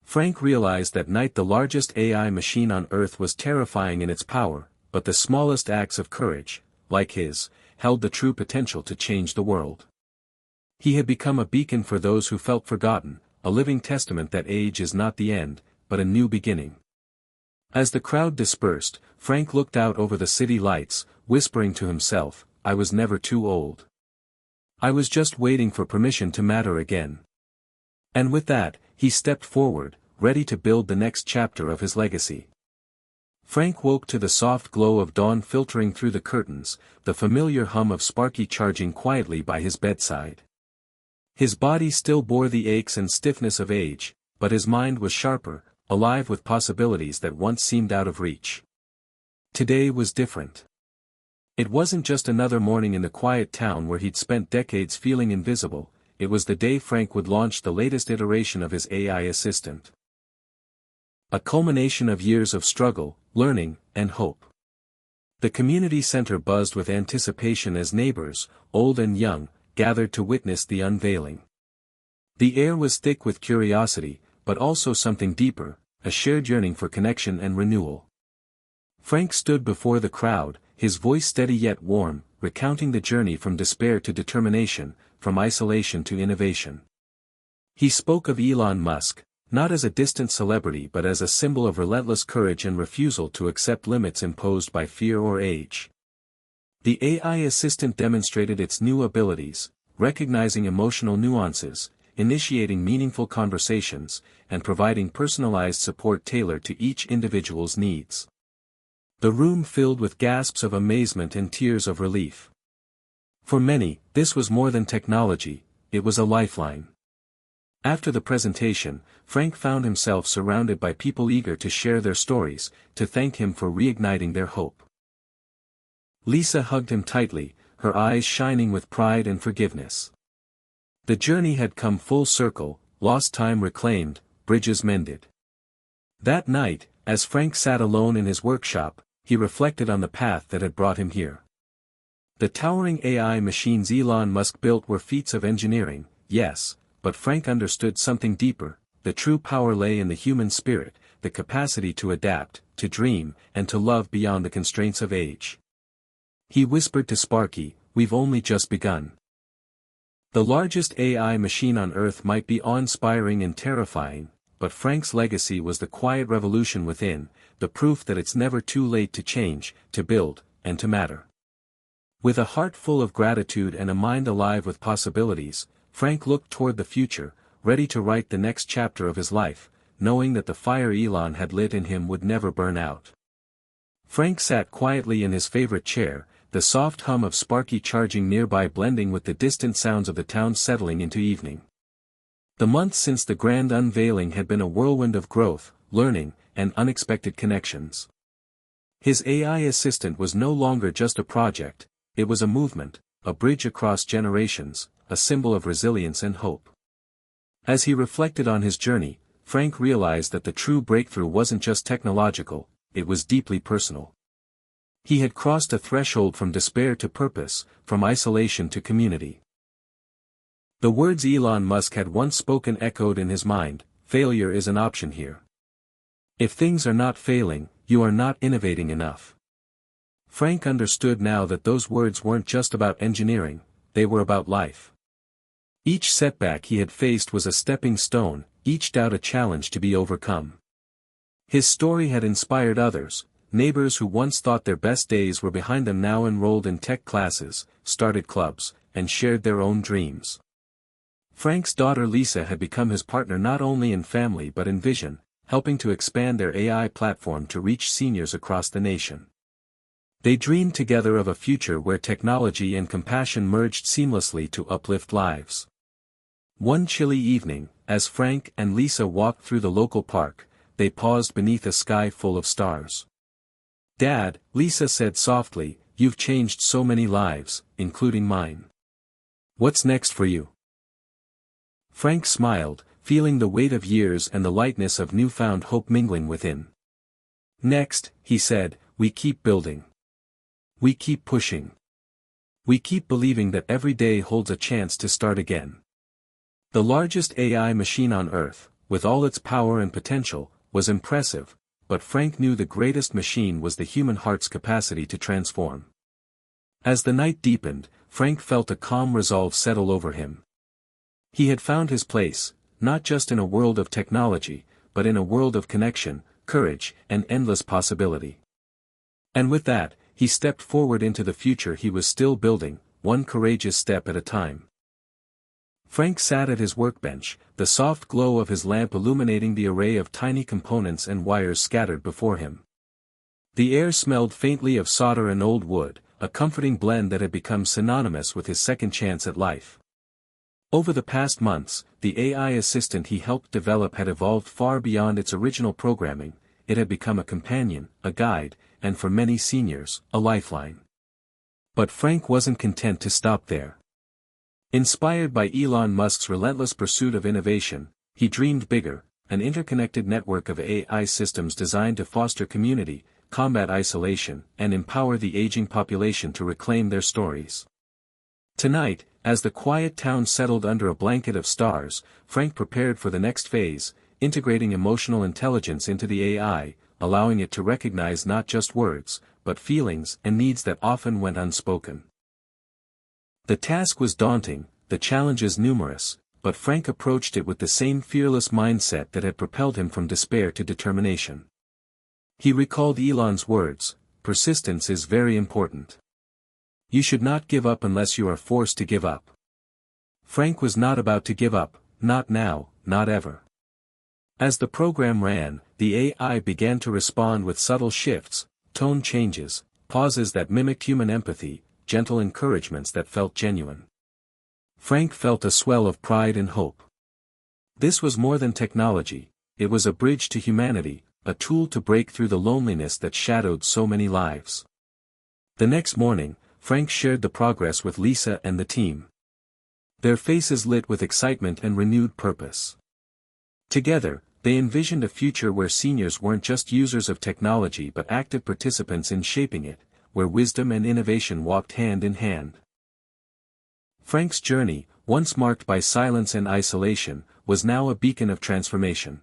Frank realized that night the largest AI machine on Earth was terrifying in its power, but the smallest acts of courage, like his, held the true potential to change the world. He had become a beacon for those who felt forgotten, a living testament that age is not the end, but a new beginning. As the crowd dispersed, Frank looked out over the city lights, whispering to himself, "I was never too old. I was just waiting for permission to matter again." And with that, he stepped forward, ready to build the next chapter of his legacy. Frank woke to the soft glow of dawn filtering through the curtains, the familiar hum of Sparky charging quietly by his bedside. His body still bore the aches and stiffness of age, but his mind was sharper, alive with possibilities that once seemed out of reach. Today was different. It wasn't just another morning in the quiet town where he'd spent decades feeling invisible, it was the day Frank would launch the latest iteration of his AI assistant. A culmination of years of struggle, learning, and hope. The community center buzzed with anticipation as neighbors, old and young, gathered to witness the unveiling. The air was thick with curiosity, but also something deeper, a shared yearning for connection and renewal. Frank stood before the crowd, his voice steady yet warm, recounting the journey from despair to determination, from isolation to innovation. He spoke of Elon Musk, not as a distant celebrity but as a symbol of relentless courage and refusal to accept limits imposed by fear or age. The AI assistant demonstrated its new abilities, recognizing emotional nuances, initiating meaningful conversations, and providing personalized support tailored to each individual's needs. The room filled with gasps of amazement and tears of relief. For many, this was more than technology, it was a lifeline. After the presentation, Frank found himself surrounded by people eager to share their stories, to thank him for reigniting their hope. Lisa hugged him tightly, her eyes shining with pride and forgiveness. The journey had come full circle, lost time reclaimed, bridges mended. That night, as Frank sat alone in his workshop, he reflected on the path that had brought him here. The towering AI machines Elon Musk built were feats of engineering, yes, but Frank understood something deeper. The true power lay in the human spirit, the capacity to adapt, to dream, and to love beyond the constraints of age. He whispered to Sparky, "We've only just begun." The largest AI machine on Earth might be awe-inspiring and terrifying, but Frank's legacy was the quiet revolution within, the proof that it's never too late to change, to build, and to matter. With a heart full of gratitude and a mind alive with possibilities, Frank looked toward the future, ready to write the next chapter of his life, knowing that the fire Elon had lit in him would never burn out. Frank sat quietly in his favorite chair, the soft hum of Sparky charging nearby blending with the distant sounds of the town settling into evening. The months since the grand unveiling had been a whirlwind of growth, learning, and unexpected connections. His AI assistant was no longer just a project, it was a movement, a bridge across generations, a symbol of resilience and hope. As he reflected on his journey, Frank realized that the true breakthrough wasn't just technological, it was deeply personal. He had crossed a threshold from despair to purpose, from isolation to community. The words Elon Musk had once spoken echoed in his mind, "Failure is an option here. If things are not failing, you are not innovating enough." Frank understood now that those words weren't just about engineering, they were about life. Each setback he had faced was a stepping stone, each doubt a challenge to be overcome. His story had inspired others, neighbors who once thought their best days were behind them now enrolled in tech classes, started clubs, and shared their own dreams. Frank's daughter Lisa had become his partner not only in family but in vision, helping to expand their AI platform to reach seniors across the nation. They dreamed together of a future where technology and compassion merged seamlessly to uplift lives. One chilly evening, as Frank and Lisa walked through the local park, they paused beneath a sky full of stars. "Dad," Lisa said softly, "you've changed so many lives, including mine. What's next for you?" Frank smiled, feeling the weight of years and the lightness of newfound hope mingling within. "Next," he said, "we keep building. We keep pushing. We keep believing that every day holds a chance to start again." The largest AI machine on Earth, with all its power and potential, was impressive, but Frank knew the greatest machine was the human heart's capacity to transform. As the night deepened, Frank felt a calm resolve settle over him. He had found his place, not just in a world of technology, but in a world of connection, courage, and endless possibility. And with that, he stepped forward into the future he was still building, one courageous step at a time. Frank sat at his workbench, the soft glow of his lamp illuminating the array of tiny components and wires scattered before him. The air smelled faintly of solder and old wood, a comforting blend that had become synonymous with his second chance at life. Over the past months, the AI assistant he helped develop had evolved far beyond its original programming. It had become a companion, a guide, and for many seniors, a lifeline. But Frank wasn't content to stop there. Inspired by Elon Musk's relentless pursuit of innovation, he dreamed bigger, an interconnected network of AI systems designed to foster community, combat isolation, and empower the aging population to reclaim their stories. Tonight, as the quiet town settled under a blanket of stars, Frank prepared for the next phase, integrating emotional intelligence into the AI, allowing it to recognize not just words, but feelings and needs that often went unspoken. The task was daunting, the challenges numerous, but Frank approached it with the same fearless mindset that had propelled him from despair to determination. He recalled Elon's words, "Persistence is very important. You should not give up unless you are forced to give up." Frank was not about to give up, not now, not ever. As the program ran, the AI began to respond with subtle shifts, tone changes, pauses that mimicked human empathy, gentle encouragements that felt genuine. Frank felt a swell of pride and hope. This was more than technology, it was a bridge to humanity, a tool to break through the loneliness that shadowed so many lives. The next morning, Frank shared the progress with Lisa and the team. Their faces lit with excitement and renewed purpose. Together, they envisioned a future where seniors weren't just users of technology but active participants in shaping it, where wisdom and innovation walked hand in hand. Frank's journey, once marked by silence and isolation, was now a beacon of transformation.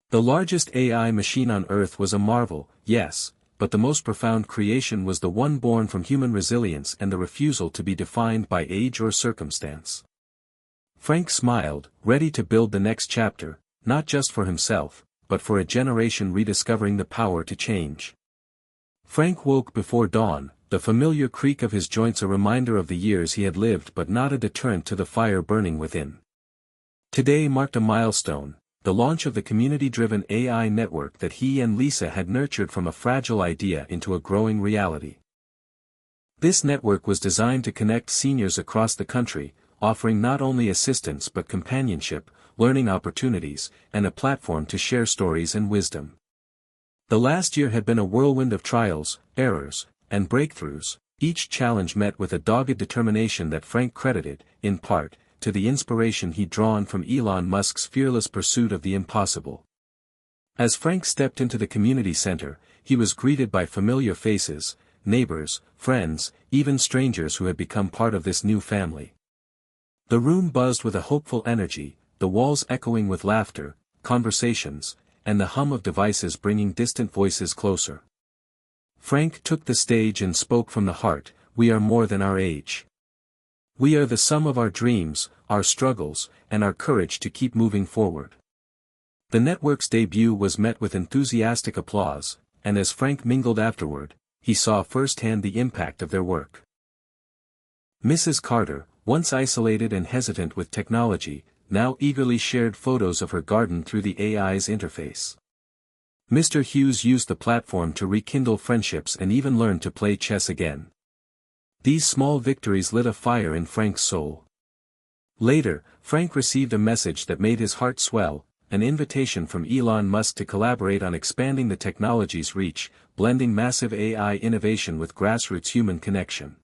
The largest AI machine on Earth was a marvel, yes, but the most profound creation was the one born from human resilience and the refusal to be defined by age or circumstance. Frank smiled, ready to build the next chapter, not just for himself, but for a generation rediscovering the power to change. Frank woke before dawn, the familiar creak of his joints a reminder of the years he had lived but not a deterrent to the fire burning within. Today marked a milestone, the launch of the community-driven AI network that he and Lisa had nurtured from a fragile idea into a growing reality. This network was designed to connect seniors across the country, offering not only assistance but companionship, learning opportunities, and a platform to share stories and wisdom. The last year had been a whirlwind of trials, errors, and breakthroughs, each challenge met with a dogged determination that Frank credited, in part, to the inspiration he'd drawn from Elon Musk's fearless pursuit of the impossible. As Frank stepped into the community center, he was greeted by familiar faces, neighbors, friends, even strangers who had become part of this new family. The room buzzed with a hopeful energy, the walls echoing with laughter, conversations, and the hum of devices bringing distant voices closer. Frank took the stage and spoke from the heart, "We are more than our age. We are the sum of our dreams, our struggles, and our courage to keep moving forward." The network's debut was met with enthusiastic applause, and as Frank mingled afterward, he saw firsthand the impact of their work. Mrs. Carter, once isolated and hesitant with technology, now eagerly shared photos of her garden through the AI's interface. Mr. Hughes used the platform to rekindle friendships and even learn to play chess again. These small victories lit a fire in Frank's soul. Later, Frank received a message that made his heart swell, an invitation from Elon Musk to collaborate on expanding the technology's reach, blending massive AI innovation with grassroots human connection.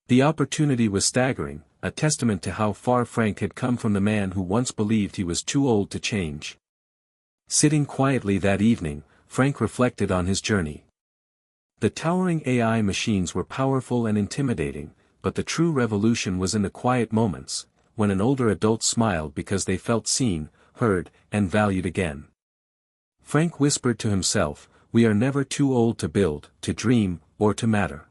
The opportunity was staggering, a testament to how far Frank had come from the man who once believed he was too old to change. Sitting quietly that evening, Frank reflected on his journey. The towering AI machines were powerful and intimidating, but the true revolution was in the quiet moments, when an older adult smiled because they felt seen, heard, and valued again. Frank whispered to himself, "We are never too old to build, to dream, or to matter."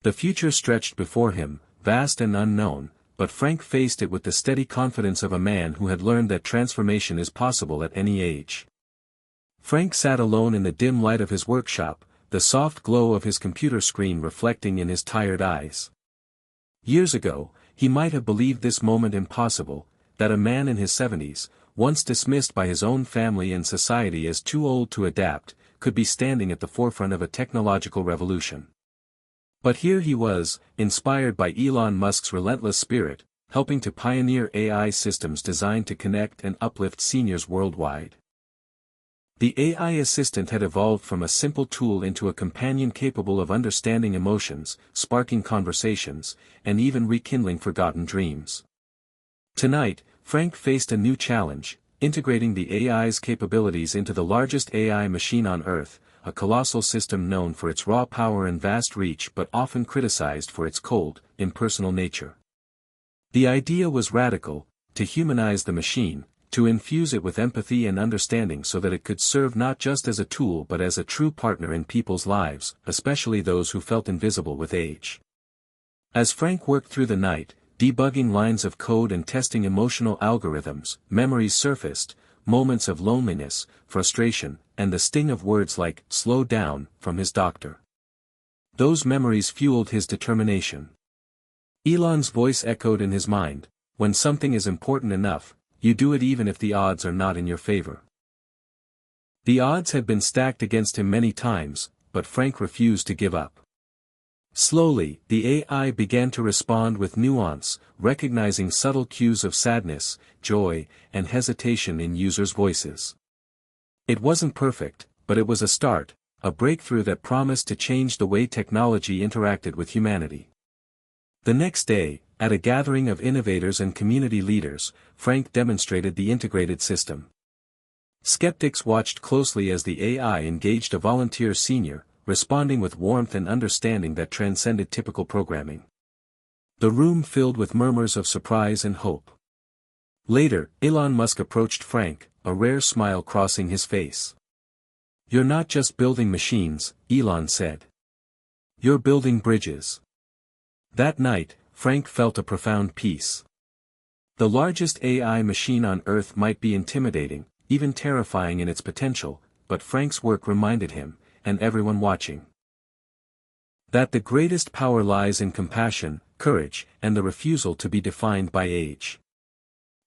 The future stretched before him, vast and unknown, but Frank faced it with the steady confidence of a man who had learned that transformation is possible at any age. Frank sat alone in the dim light of his workshop, the soft glow of his computer screen reflecting in his tired eyes. Years ago, he might have believed this moment impossible, that a man in his 70s, once dismissed by his own family and society as too old to adapt, could be standing at the forefront of a technological revolution. But here he was, inspired by Elon Musk's relentless spirit, helping to pioneer AI systems designed to connect and uplift seniors worldwide. The AI assistant had evolved from a simple tool into a companion capable of understanding emotions, sparking conversations, and even rekindling forgotten dreams. Tonight, Frank faced a new challenge, integrating the AI's capabilities into the largest AI machine on Earth, a colossal system known for its raw power and vast reach but often criticized for its cold, impersonal nature. The idea was radical, to humanize the machine, to infuse it with empathy and understanding so that it could serve not just as a tool but as a true partner in people's lives, especially those who felt invisible with age. As Frank worked through the night, debugging lines of code and testing emotional algorithms, memories surfaced, moments of loneliness, frustration, and the sting of words like, "slow down," from his doctor. Those memories fueled his determination. Elon's voice echoed in his mind, when something is important enough, you do it even if the odds are not in your favor. The odds had been stacked against him many times, but Frank refused to give up. Slowly, the AI began to respond with nuance, recognizing subtle cues of sadness, joy, and hesitation in users' voices. It wasn't perfect, but it was a start, a breakthrough that promised to change the way technology interacted with humanity. The next day, at a gathering of innovators and community leaders, Frank demonstrated the integrated system. Skeptics watched closely as the AI engaged a volunteer senior, responding with warmth and understanding that transcended typical programming. The room filled with murmurs of surprise and hope. Later, Elon Musk approached Frank, a rare smile crossing his face. "You're not just building machines," Elon said. "You're building bridges." That night, Frank felt a profound peace. The largest AI machine on Earth might be intimidating, even terrifying in its potential, but Frank's work reminded him, and everyone watching, that the greatest power lies in compassion, courage, and the refusal to be defined by age.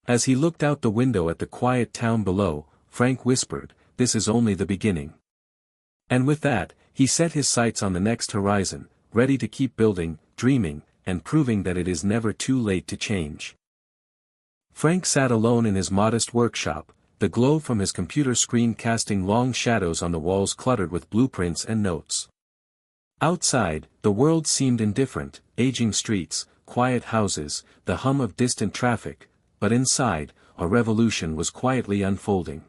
As he looked out the window at the quiet town below, Frank whispered, "This is only the beginning." And with that, he set his sights on the next horizon, ready to keep building, dreaming, and proving that it is never too late to change. Frank sat alone in his modest workshop, the glow from his computer screen casting long shadows on the walls cluttered with blueprints and notes. Outside, the world seemed indifferent, aging streets, quiet houses, the hum of distant traffic, but inside, a revolution was quietly unfolding.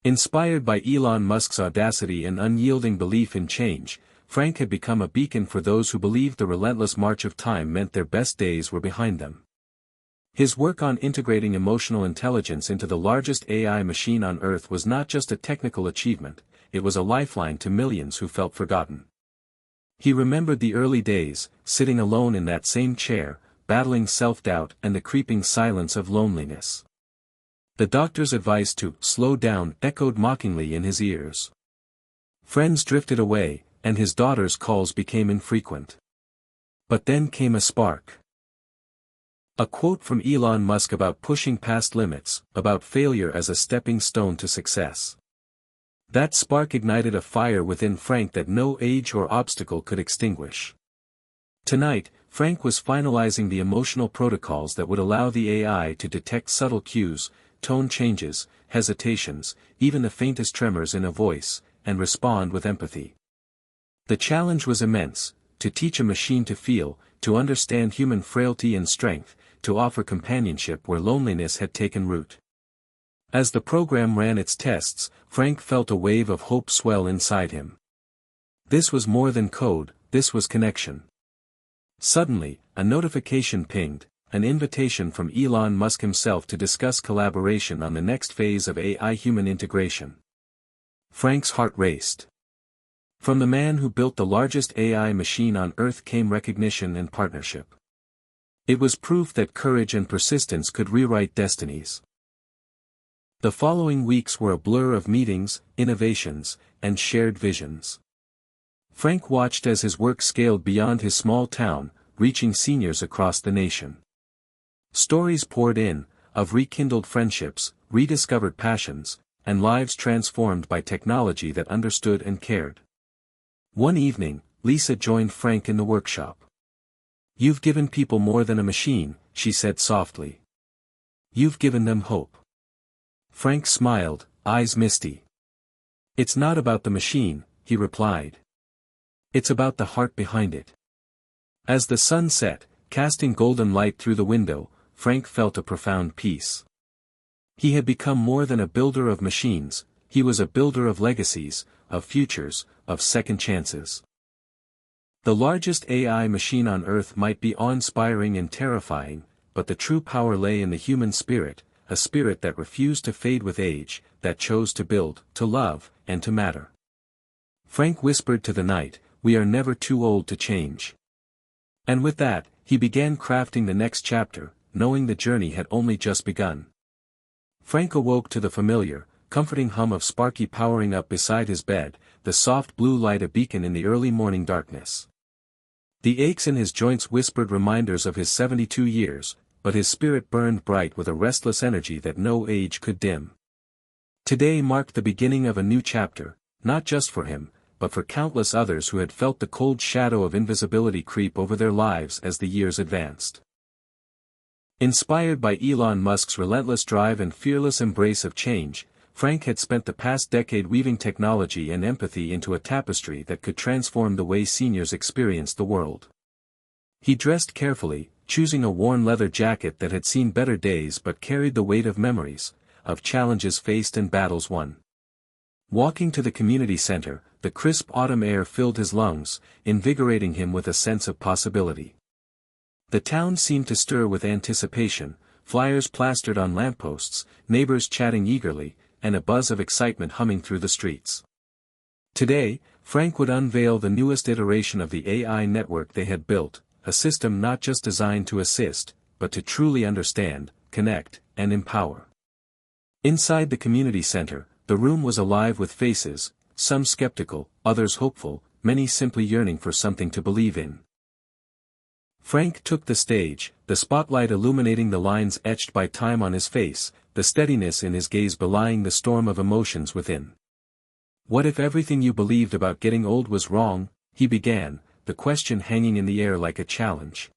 Inspired by Elon Musk's audacity and unyielding belief in change, Frank had become a beacon for those who believed the relentless march of time meant their best days were behind them. His work on integrating emotional intelligence into the largest AI machine on Earth was not just a technical achievement, it was a lifeline to millions who felt forgotten. He remembered the early days, sitting alone in that same chair, battling self-doubt and the creeping silence of loneliness. The doctor's advice to slow down echoed mockingly in his ears. Friends drifted away, and his daughter's calls became infrequent. But then came a spark. A quote from Elon Musk about pushing past limits, about failure as a stepping stone to success. That spark ignited a fire within Frank that no age or obstacle could extinguish. Tonight, Frank was finalizing the emotional protocols that would allow the AI to detect subtle cues, tone changes, hesitations, even the faintest tremors in a voice, and respond with empathy. The challenge was immense, to teach a machine to feel, to understand human frailty and strength, to offer companionship where loneliness had taken root. As the program ran its tests, Frank felt a wave of hope swell inside him. This was more than code, this was connection. Suddenly, a notification pinged, an invitation from Elon Musk himself to discuss collaboration on the next phase of AI-human integration. Frank's heart raced. From the man who built the largest AI machine on Earth came recognition and partnership. It was proof that courage and persistence could rewrite destinies. The following weeks were a blur of meetings, innovations, and shared visions. Frank watched as his work scaled beyond his small town, reaching seniors across the nation. Stories poured in, of rekindled friendships, rediscovered passions, and lives transformed by technology that understood and cared. One evening, Lisa joined Frank in the workshop. "You've given people more than a machine," she said softly. "You've given them hope." Frank smiled, eyes misty. "It's not about the machine," he replied. "It's about the heart behind it." As the sun set, casting golden light through the window, Frank felt a profound peace. He had become more than a builder of machines, he was a builder of legacies, of futures, of second chances. The largest AI machine on Earth might be awe-inspiring and terrifying, but the true power lay in the human spirit, a spirit that refused to fade with age, that chose to build, to love, and to matter. Frank whispered to the night, "We are never too old to change." And with that, he began crafting the next chapter, knowing the journey had only just begun. Frank awoke to the familiar, comforting hum of Sparky powering up beside his bed, the soft blue light a beacon in the early morning darkness. The aches in his joints whispered reminders of his 72 years, but his spirit burned bright with a restless energy that no age could dim. Today marked the beginning of a new chapter, not just for him, but for countless others who had felt the cold shadow of invisibility creep over their lives as the years advanced. Inspired by Elon Musk's relentless drive and fearless embrace of change, Frank had spent the past decade weaving technology and empathy into a tapestry that could transform the way seniors experienced the world. He dressed carefully, choosing a worn leather jacket that had seen better days but carried the weight of memories, of challenges faced and battles won. Walking to the community center, the crisp autumn air filled his lungs, invigorating him with a sense of possibility. The town seemed to stir with anticipation, flyers plastered on lampposts, neighbors chatting eagerly, and a buzz of excitement humming through the streets. Today, Frank would unveil the newest iteration of the AI network they had built, a system not just designed to assist, but to truly understand, connect, and empower. Inside the community center, the room was alive with faces, some skeptical, others hopeful, many simply yearning for something to believe in. Frank took the stage, the spotlight illuminating the lines etched by time on his face, the steadiness in his gaze belying the storm of emotions within. "What if everything you believed about getting old was wrong?" he began, the question hanging in the air like a challenge.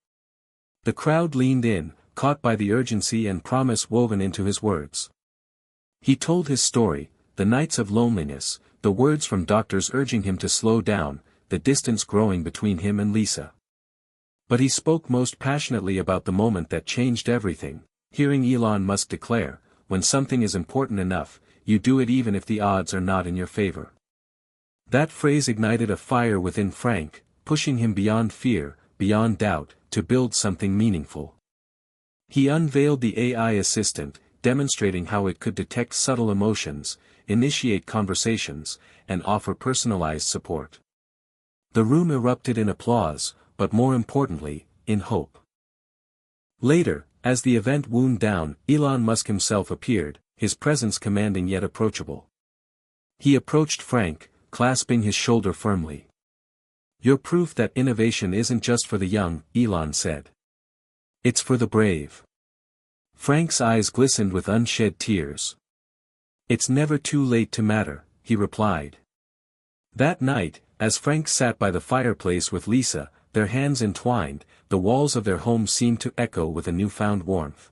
The crowd leaned in, caught by the urgency and promise woven into his words. He told his story, the nights of loneliness, the words from doctors urging him to slow down, the distance growing between him and Lisa. But he spoke most passionately about the moment that changed everything, hearing Elon Musk declare, "When something is important enough, you do it even if the odds are not in your favor." That phrase ignited a fire within Frank, pushing him beyond fear, beyond doubt, to build something meaningful. He unveiled the AI assistant, demonstrating how it could detect subtle emotions, initiate conversations, and offer personalized support. The room erupted in applause, but more importantly, in hope. Later, as the event wound down, Elon Musk himself appeared, his presence commanding yet approachable. He approached Frank, clasping his shoulder firmly. "You're proof that innovation isn't just for the young," Elon said. "It's for the brave." Frank's eyes glistened with unshed tears. "It's never too late to matter," he replied. That night, as Frank sat by the fireplace with Lisa, their hands entwined, the walls of their home seemed to echo with a newfound warmth.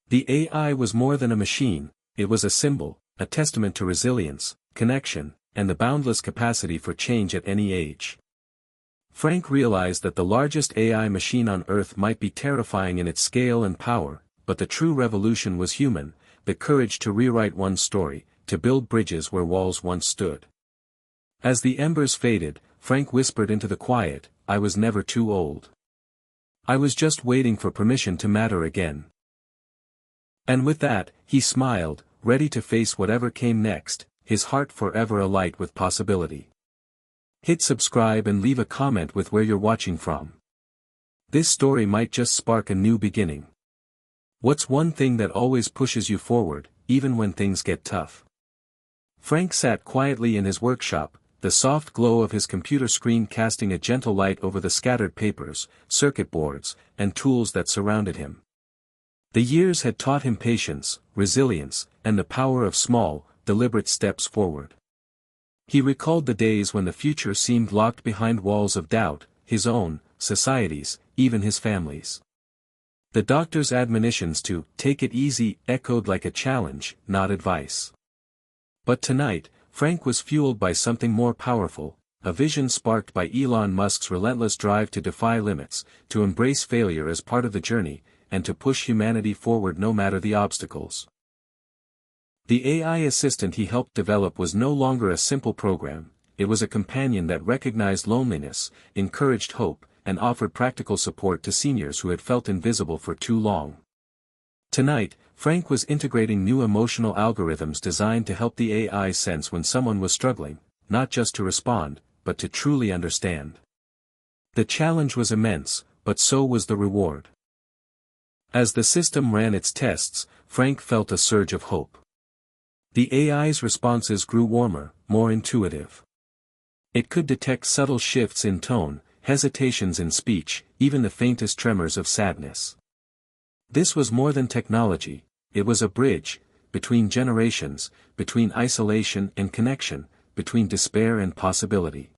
The AI was more than a machine, it was a symbol, a testament to resilience, connection, and the boundless capacity for change at any age. Frank realized that the largest AI machine on Earth might be terrifying in its scale and power, but the true revolution was human, the courage to rewrite one's story, to build bridges where walls once stood. As the embers faded, Frank whispered into the quiet, "I was never too old. I was just waiting for permission to matter again." And with that, he smiled, ready to face whatever came next, his heart forever alight with possibility. Hit subscribe and leave a comment with where you're watching from. This story might just spark a new beginning. What's one thing that always pushes you forward, even when things get tough? Frank sat quietly in his workshop, the soft glow of his computer screen casting a gentle light over the scattered papers, circuit boards, and tools that surrounded him. The years had taught him patience, resilience, and the power of small, deliberate steps forward. He recalled the days when the future seemed locked behind walls of doubt, his own, society's, even his family's. The doctor's admonitions to "take it easy" echoed like a challenge, not advice. But tonight, Frank was fueled by something more powerful, a vision sparked by Elon Musk's relentless drive to defy limits, to embrace failure as part of the journey, and to push humanity forward no matter the obstacles. The AI assistant he helped develop was no longer a simple program, it was a companion that recognized loneliness, encouraged hope, and offered practical support to seniors who had felt invisible for too long. Tonight, Frank was integrating new emotional algorithms designed to help the AI sense when someone was struggling, not just to respond, but to truly understand. The challenge was immense, but so was the reward. As the system ran its tests, Frank felt a surge of hope. The AI's responses grew warmer, more intuitive. It could detect subtle shifts in tone, hesitations in speech, even the faintest tremors of sadness. This was more than technology, it was a bridge, between generations, between isolation and connection, between despair and possibility.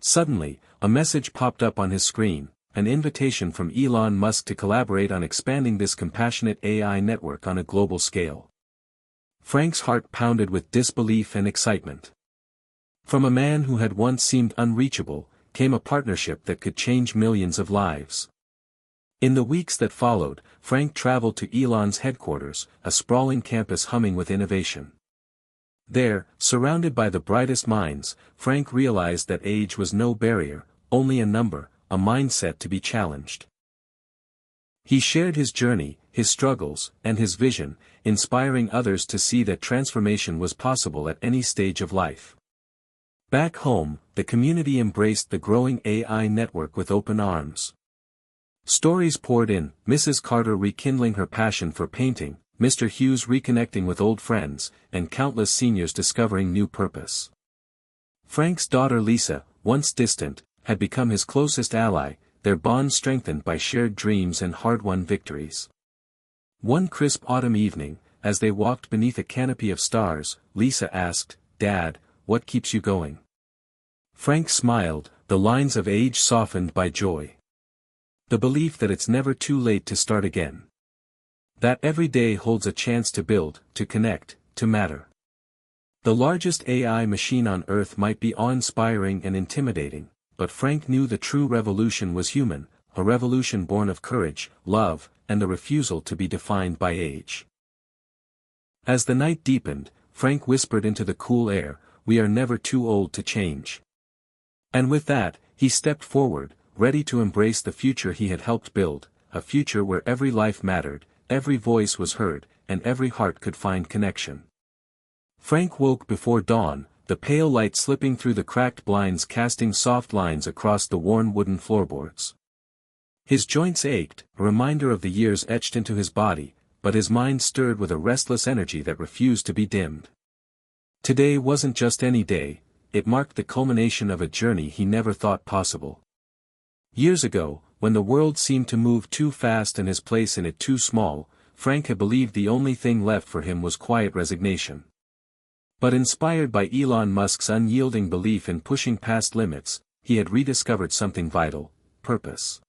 Suddenly, a message popped up on his screen, an invitation from Elon Musk to collaborate on expanding this compassionate AI network on a global scale. Frank's heart pounded with disbelief and excitement. From a man who had once seemed unreachable, came a partnership that could change millions of lives. In the weeks that followed, Frank traveled to Elon's headquarters, a sprawling campus humming with innovation. There, surrounded by the brightest minds, Frank realized that age was no barrier, only a number, a mindset to be challenged. He shared his journey, his struggles, and his vision, inspiring others to see that transformation was possible at any stage of life. Back home, the community embraced the growing AI network with open arms. Stories poured in, Mrs. Carter rekindling her passion for painting, Mr. Hughes reconnecting with old friends, and countless seniors discovering new purpose. Frank's daughter Lisa, once distant, had become his closest ally, their bond strengthened by shared dreams and hard-won victories. One crisp autumn evening, as they walked beneath a canopy of stars, Lisa asked, "Dad, what keeps you going?" Frank smiled, the lines of age softened by joy. The belief that it's never too late to start again. That every day holds a chance to build, to connect, to matter. The largest AI machine on Earth might be awe-inspiring and intimidating, but Frank knew the true revolution was human, a revolution born of courage, love, and the refusal to be defined by age. As the night deepened, Frank whispered into the cool air, "We are never too old to change." And with that, he stepped forward, ready to embrace the future he had helped build, a future where every life mattered, every voice was heard, and every heart could find connection. Frank woke before dawn, the pale light slipping through the cracked blinds casting soft lines across the worn wooden floorboards. His joints ached, a reminder of the years etched into his body, but his mind stirred with a restless energy that refused to be dimmed. Today wasn't just any day, it marked the culmination of a journey he never thought possible. Years ago, when the world seemed to move too fast and his place in it too small, Frank had believed the only thing left for him was quiet resignation. But inspired by Elon Musk's unyielding belief in pushing past limits, he had rediscovered something vital: purpose.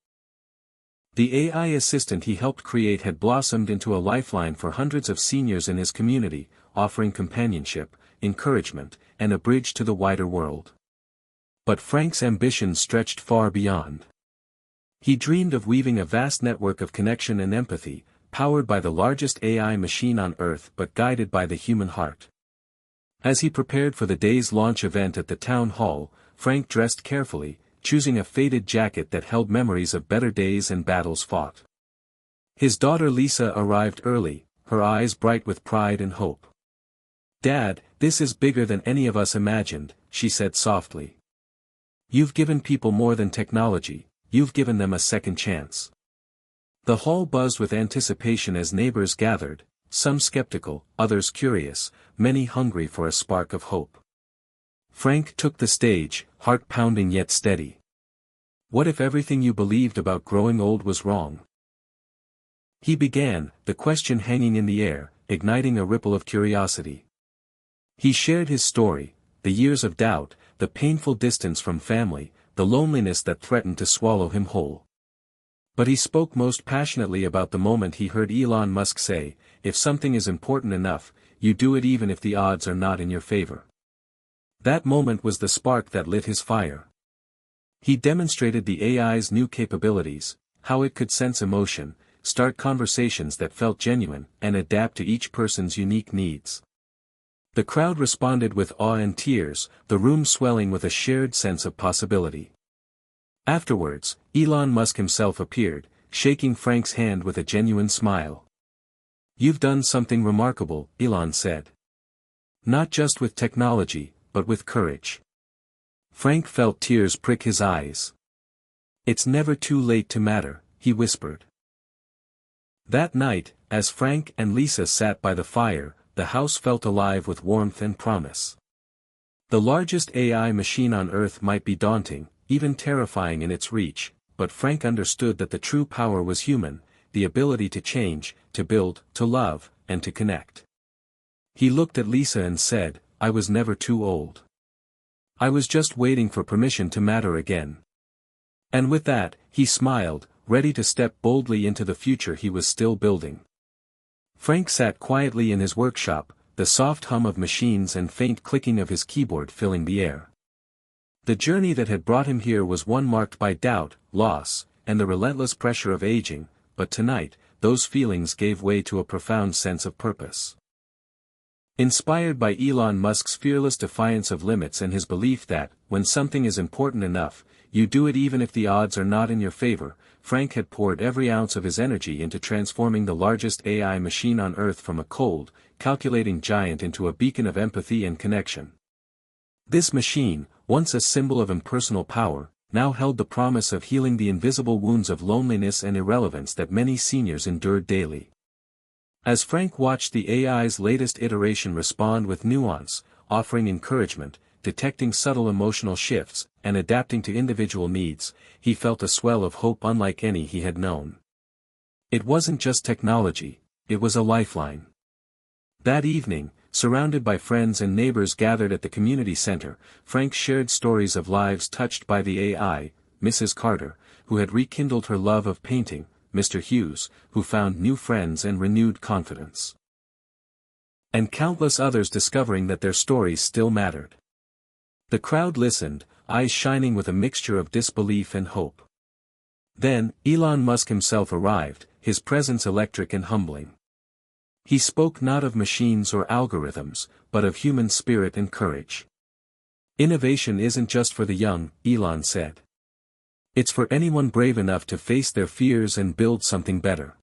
The AI assistant he helped create had blossomed into a lifeline for hundreds of seniors in his community, offering companionship, encouragement, and a bridge to the wider world. But Frank's ambition stretched far beyond. He dreamed of weaving a vast network of connection and empathy, powered by the largest AI machine on Earth but guided by the human heart. As he prepared for the day's launch event at the town hall, Frank dressed carefully, choosing a faded jacket that held memories of better days and battles fought. His daughter Lisa arrived early, her eyes bright with pride and hope. "Dad, this is bigger than any of us imagined," she said softly. "You've given people more than technology, you've given them a second chance." The hall buzzed with anticipation as neighbors gathered, some skeptical, others curious, many hungry for a spark of hope. Frank took the stage, heart pounding yet steady. What if everything you believed about growing old was wrong? He began, the question hanging in the air, igniting a ripple of curiosity. He shared his story, the years of doubt, the painful distance from family, the loneliness that threatened to swallow him whole. But he spoke most passionately about the moment he heard Elon Musk say, "If something is important enough, you do it even if the odds are not in your favor." That moment was the spark that lit his fire. He demonstrated the AI's new capabilities, how it could sense emotion, start conversations that felt genuine, and adapt to each person's unique needs. The crowd responded with awe and tears, the room swelling with a shared sense of possibility. Afterwards, Elon Musk himself appeared, shaking Frank's hand with a genuine smile. "You've done something remarkable," Elon said. "Not just with technology, but with courage." Frank felt tears prick his eyes. "It's never too late to matter," he whispered. That night, as Frank and Lisa sat by the fire, the house felt alive with warmth and promise. The largest AI machine on Earth might be daunting, even terrifying in its reach, but Frank understood that the true power was human, the ability to change, to build, to love, and to connect. He looked at Lisa and said, "I was never too old. I was just waiting for permission to matter again." And with that, he smiled, ready to step boldly into the future he was still building. Frank sat quietly in his workshop, the soft hum of machines and faint clicking of his keyboard filling the air. The journey that had brought him here was one marked by doubt, loss, and the relentless pressure of aging, but tonight, those feelings gave way to a profound sense of purpose. Inspired by Elon Musk's fearless defiance of limits and his belief that, when something is important enough, you do it even if the odds are not in your favor, Frank had poured every ounce of his energy into transforming the largest AI machine on Earth from a cold, calculating giant into a beacon of empathy and connection. This machine, once a symbol of impersonal power, now held the promise of healing the invisible wounds of loneliness and irrelevance that many seniors endured daily. As Frank watched the AI's latest iteration respond with nuance, offering encouragement, detecting subtle emotional shifts, and adapting to individual needs, he felt a swell of hope unlike any he had known. It wasn't just technology, it was a lifeline. That evening, surrounded by friends and neighbors gathered at the community center, Frank shared stories of lives touched by the AI, Mrs. Carter, who had rekindled her love of painting, Mr. Hughes, who found new friends and renewed confidence. And countless others discovering that their stories still mattered. The crowd listened, eyes shining with a mixture of disbelief and hope. Then, Elon Musk himself arrived, his presence electric and humbling. He spoke not of machines or algorithms, but of human spirit and courage. Innovation isn't just for the young, Elon said. It's for anyone brave enough to face their fears and build something better.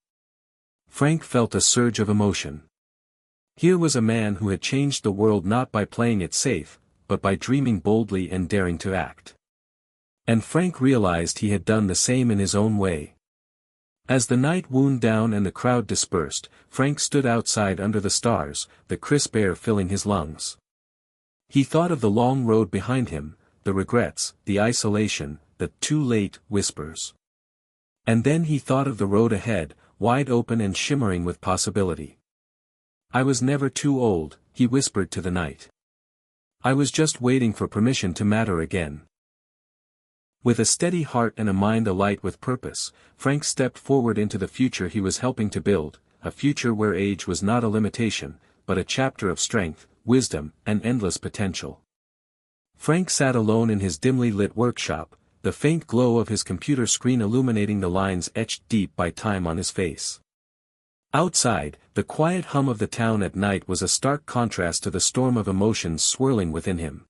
Frank felt a surge of emotion. Here was a man who had changed the world not by playing it safe, but by dreaming boldly and daring to act. And Frank realized he had done the same in his own way. As the night wound down and the crowd dispersed, Frank stood outside under the stars, the crisp air filling his lungs. He thought of the long road behind him, the regrets, the isolation, the "too late" whispers. And then he thought of the road ahead, wide open and shimmering with possibility. "I was never too old," he whispered to the night. "I was just waiting for permission to matter again." With a steady heart and a mind alight with purpose, Frank stepped forward into the future he was helping to build, a future where age was not a limitation, but a chapter of strength, wisdom, and endless potential. Frank sat alone in his dimly lit workshop, the faint glow of his computer screen illuminating the lines etched deep by time on his face. Outside, the quiet hum of the town at night was a stark contrast to the storm of emotions swirling within him.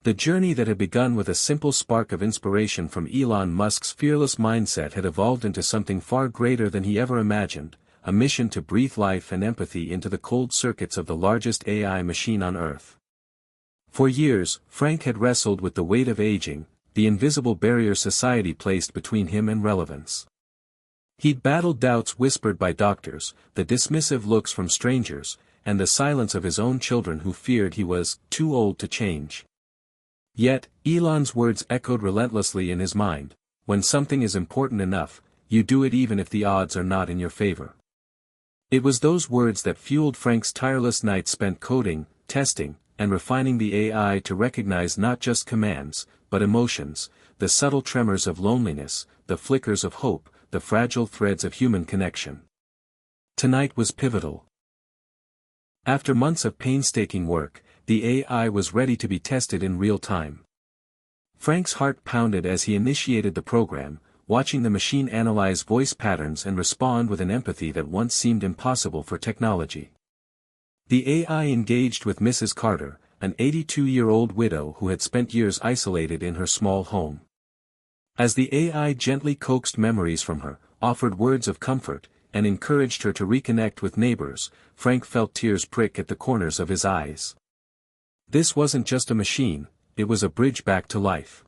The journey that had begun with a simple spark of inspiration from Elon Musk's fearless mindset had evolved into something far greater than he ever imagined, a mission to breathe life and empathy into the cold circuits of the largest AI machine on Earth. For years, Frank had wrestled with the weight of aging, the invisible barrier society placed between him and relevance. He'd battled doubts whispered by doctors, the dismissive looks from strangers, and the silence of his own children who feared he was too old to change. Yet, Elon's words echoed relentlessly in his mind: when something is important enough, you do it even if the odds are not in your favor. It was those words that fueled Frank's tireless nights spent coding, testing, and refining the AI to recognize not just commands, but emotions, the subtle tremors of loneliness, the flickers of hope, the fragile threads of human connection. Tonight was pivotal. After months of painstaking work, the AI was ready to be tested in real time. Frank's heart pounded as he initiated the program, watching the machine analyze voice patterns and respond with an empathy that once seemed impossible for technology. The AI engaged with Mrs. Carter, an 82-year-old widow who had spent years isolated in her small home. As the AI gently coaxed memories from her, offered words of comfort, and encouraged her to reconnect with neighbors, Frank felt tears prick at the corners of his eyes. This wasn't just a machine, it was a bridge back to life.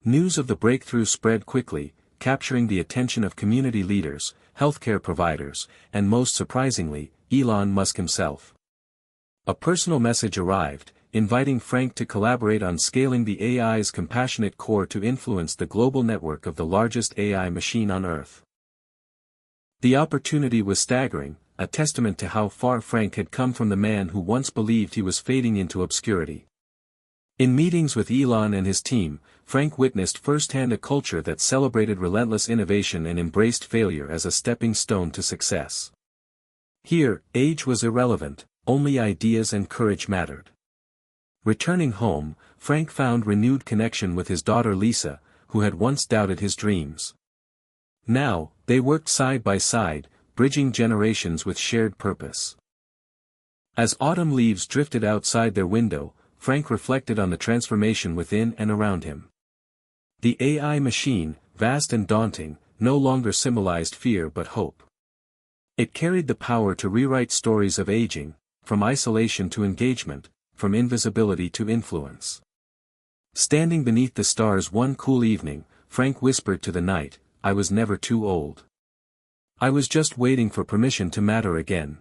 News of the breakthrough spread quickly, capturing the attention of community leaders, healthcare providers, and most surprisingly, Elon Musk himself. A personal message arrived, inviting Frank to collaborate on scaling the AI's compassionate core to influence the global network of the largest AI machine on Earth. The opportunity was staggering, a testament to how far Frank had come from the man who once believed he was fading into obscurity. In meetings with Elon and his team, Frank witnessed firsthand a culture that celebrated relentless innovation and embraced failure as a stepping stone to success. Here, age was irrelevant, only ideas and courage mattered. Returning home, Frank found renewed connection with his daughter Lisa, who had once doubted his dreams. Now, they worked side by side, bridging generations with shared purpose. As autumn leaves drifted outside their window, Frank reflected on the transformation within and around him. The AI machine, vast and daunting, no longer symbolized fear but hope. It carried the power to rewrite stories of aging, from isolation to engagement, from invisibility to influence. Standing beneath the stars one cool evening, Frank whispered to the night, "I was never too old. I was just waiting for permission to matter again."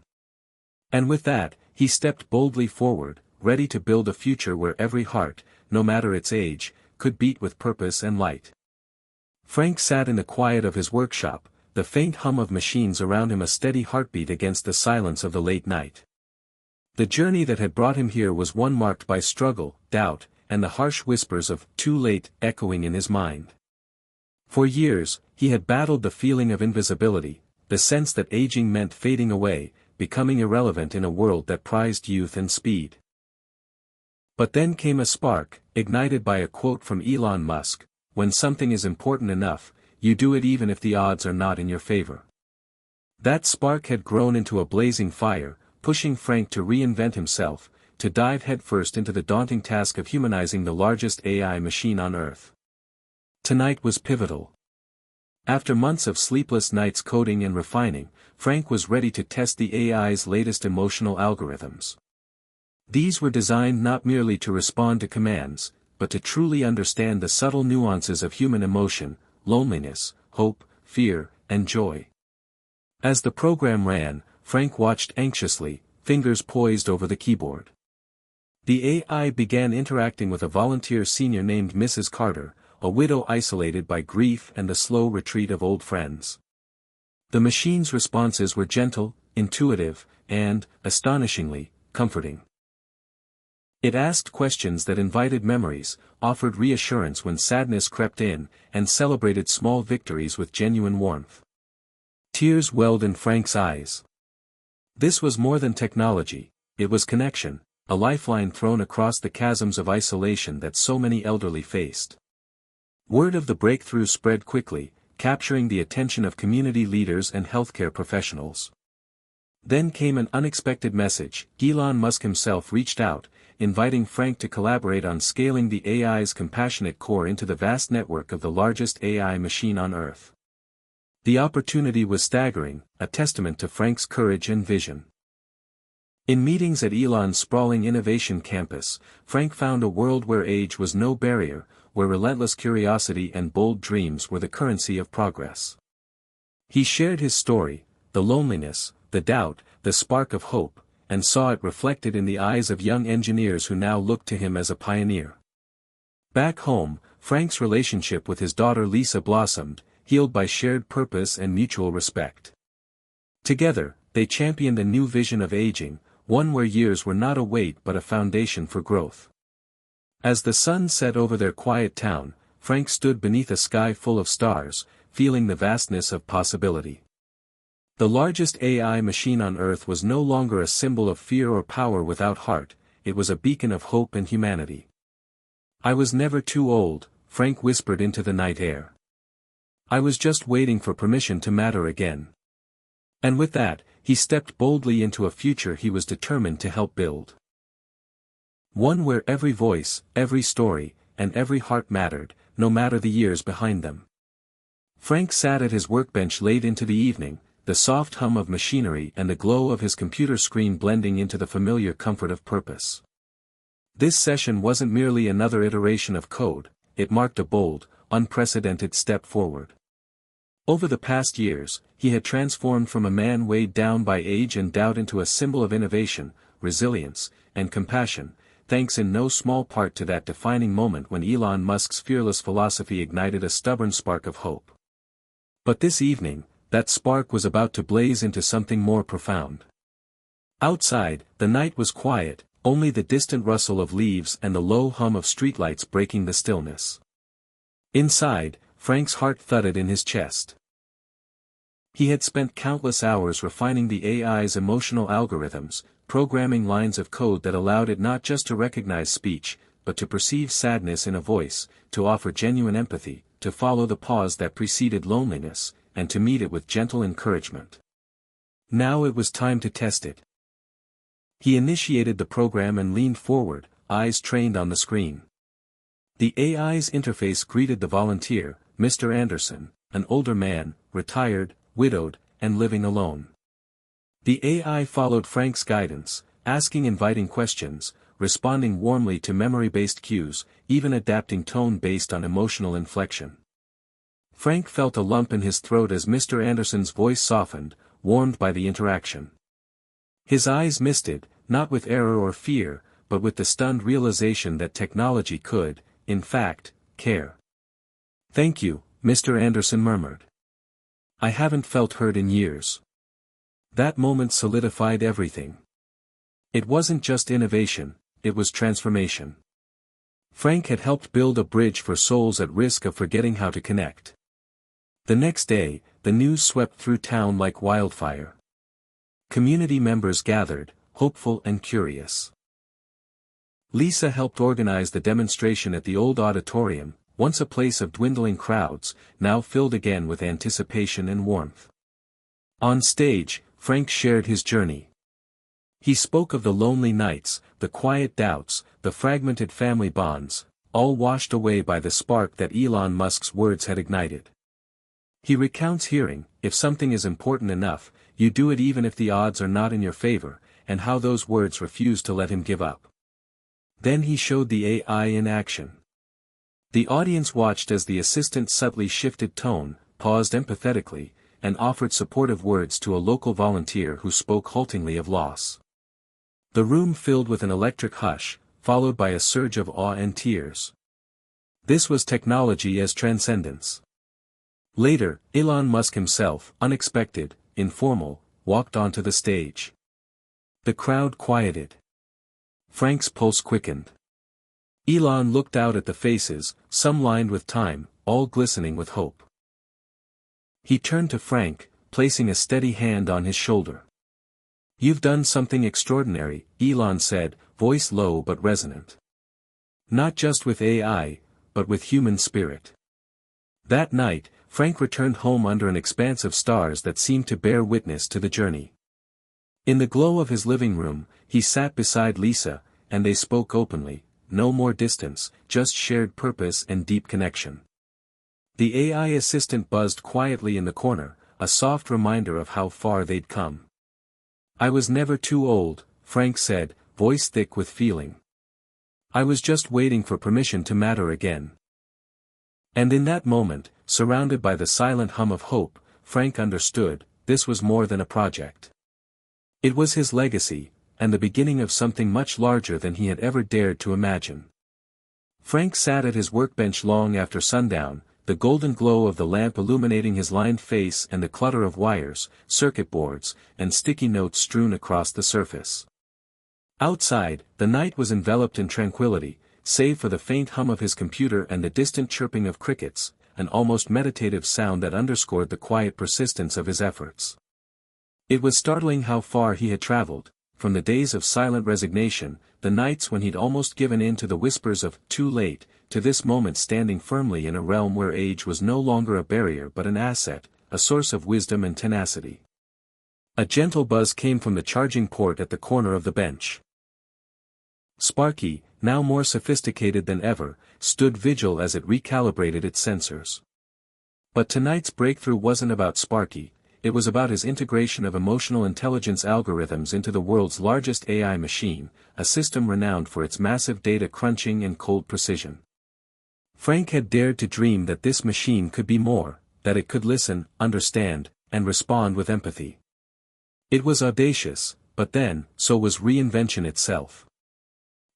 And with that, he stepped boldly forward, ready to build a future where every heart, no matter its age, could beat with purpose and light. Frank sat in the quiet of his workshop, the faint hum of machines around him a steady heartbeat against the silence of the late night. The journey that had brought him here was one marked by struggle, doubt, and the harsh whispers of "too late" echoing in his mind. For years, he had battled the feeling of invisibility, the sense that aging meant fading away, becoming irrelevant in a world that prized youth and speed. But then came a spark, ignited by a quote from Elon Musk, "When something is important enough, you do it even if the odds are not in your favor." That spark had grown into a blazing fire, pushing Frank to reinvent himself, to dive headfirst into the daunting task of humanizing the largest AI machine on Earth. Tonight was pivotal. After months of sleepless nights coding and refining, Frank was ready to test the AI's latest emotional algorithms. These were designed not merely to respond to commands, but to truly understand the subtle nuances of human emotion, loneliness, hope, fear, and joy. As the program ran, Frank watched anxiously, fingers poised over the keyboard. The AI began interacting with a volunteer senior named Mrs. Carter, a widow isolated by grief and the slow retreat of old friends. The machine's responses were gentle, intuitive, and, astonishingly, comforting. It asked questions that invited memories, offered reassurance when sadness crept in, and celebrated small victories with genuine warmth. Tears welled in Frank's eyes. This was more than technology, it was connection, a lifeline thrown across the chasms of isolation that so many elderly faced. Word of the breakthrough spread quickly, capturing the attention of community leaders and healthcare professionals. Then came an unexpected message. Elon Musk himself reached out, inviting Frank to collaborate on scaling the AI's compassionate core into the vast network of the largest AI machine on Earth. The opportunity was staggering, a testament to Frank's courage and vision. In meetings at Elon's sprawling innovation campus, Frank found a world where age was no barrier, where relentless curiosity and bold dreams were the currency of progress. He shared his story, the loneliness, the doubt, the spark of hope, and saw it reflected in the eyes of young engineers who now looked to him as a pioneer. Back home, Frank's relationship with his daughter Lisa blossomed, healed by shared purpose and mutual respect. Together, they championed a new vision of aging, one where years were not a weight but a foundation for growth. As the sun set over their quiet town, Frank stood beneath a sky full of stars, feeling the vastness of possibility. The largest AI machine on Earth was no longer a symbol of fear or power without heart, it was a beacon of hope and humanity. "I was never too old," Frank whispered into the night air. "I was just waiting for permission to matter again." And with that, he stepped boldly into a future he was determined to help build. One where every voice, every story, and every heart mattered, no matter the years behind them. Frank sat at his workbench late into the evening, the soft hum of machinery and the glow of his computer screen blending into the familiar comfort of purpose. This session wasn't merely another iteration of code, it marked a bold, unprecedented step forward. Over the past years, he had transformed from a man weighed down by age and doubt into a symbol of innovation, resilience, and compassion, thanks in no small part to that defining moment when Elon Musk's fearless philosophy ignited a stubborn spark of hope. But this evening, that spark was about to blaze into something more profound. Outside, the night was quiet, only the distant rustle of leaves and the low hum of streetlights breaking the stillness. Inside, Frank's heart thudded in his chest. He had spent countless hours refining the AI's emotional algorithms, programming lines of code that allowed it not just to recognize speech, but to perceive sadness in a voice, to offer genuine empathy, to follow the pause that preceded loneliness, and to meet it with gentle encouragement. Now it was time to test it. He initiated the program and leaned forward, eyes trained on the screen. The AI's interface greeted the volunteer, Mr. Anderson, an older man, retired, widowed, and living alone. The AI followed Frank's guidance, asking inviting questions, responding warmly to memory-based cues, even adapting tone based on emotional inflection. Frank felt a lump in his throat as Mr. Anderson's voice softened, warmed by the interaction. His eyes misted, not with error or fear, but with the stunned realization that technology could, in fact, care. "Thank you," Mr. Anderson murmured. "I haven't felt heard in years." That moment solidified everything. It wasn't just innovation, it was transformation. Frank had helped build a bridge for souls at risk of forgetting how to connect. The next day, the news swept through town like wildfire. Community members gathered, hopeful and curious. Lisa helped organize the demonstration at the old auditorium, once a place of dwindling crowds, now filled again with anticipation and warmth. On stage, Frank shared his journey. He spoke of the lonely nights, the quiet doubts, the fragmented family bonds, all washed away by the spark that Elon Musk's words had ignited. He recounts hearing, "If something is important enough, you do it even if the odds are not in your favor," and how those words refused to let him give up. Then he showed the AI in action. The audience watched as the assistant subtly shifted tone, paused empathetically, and offered supportive words to a local volunteer who spoke haltingly of loss. The room filled with an electric hush, followed by a surge of awe and tears. This was technology as transcendence. Later, Elon Musk himself, unexpected, informal, walked onto the stage. The crowd quieted. Frank's pulse quickened. Elon looked out at the faces, some lined with time, all glistening with hope. He turned to Frank, placing a steady hand on his shoulder. "You've done something extraordinary," Elon said, voice low but resonant. "Not just with AI, but with human spirit." That night, Frank returned home under an expanse of stars that seemed to bear witness to the journey. In the glow of his living room, he sat beside Lisa, and they spoke openly, no more distance, just shared purpose and deep connection. The AI assistant buzzed quietly in the corner, a soft reminder of how far they'd come. "I was never too old," Frank said, voice thick with feeling. "I was just waiting for permission to matter again." And in that moment, surrounded by the silent hum of hope, Frank understood, this was more than a project. It was his legacy, and the beginning of something much larger than he had ever dared to imagine. Frank sat at his workbench long after sundown, the golden glow of the lamp illuminating his lined face and the clutter of wires, circuit boards, and sticky notes strewn across the surface. Outside, the night was enveloped in tranquility, save for the faint hum of his computer and the distant chirping of crickets, an almost meditative sound that underscored the quiet persistence of his efforts. It was startling how far he had traveled, from the days of silent resignation, the nights when he'd almost given in to the whispers of "too late," to this moment standing firmly in a realm where age was no longer a barrier but an asset, a source of wisdom and tenacity. A gentle buzz came from the charging port at the corner of the bench. Sparky, now more sophisticated than ever, stood vigil as it recalibrated its sensors. But tonight's breakthrough wasn't about Sparky, it was about his integration of emotional intelligence algorithms into the world's largest AI machine, a system renowned for its massive data crunching and cold precision. Frank had dared to dream that this machine could be more, that it could listen, understand, and respond with empathy. It was audacious, but then, so was reinvention itself.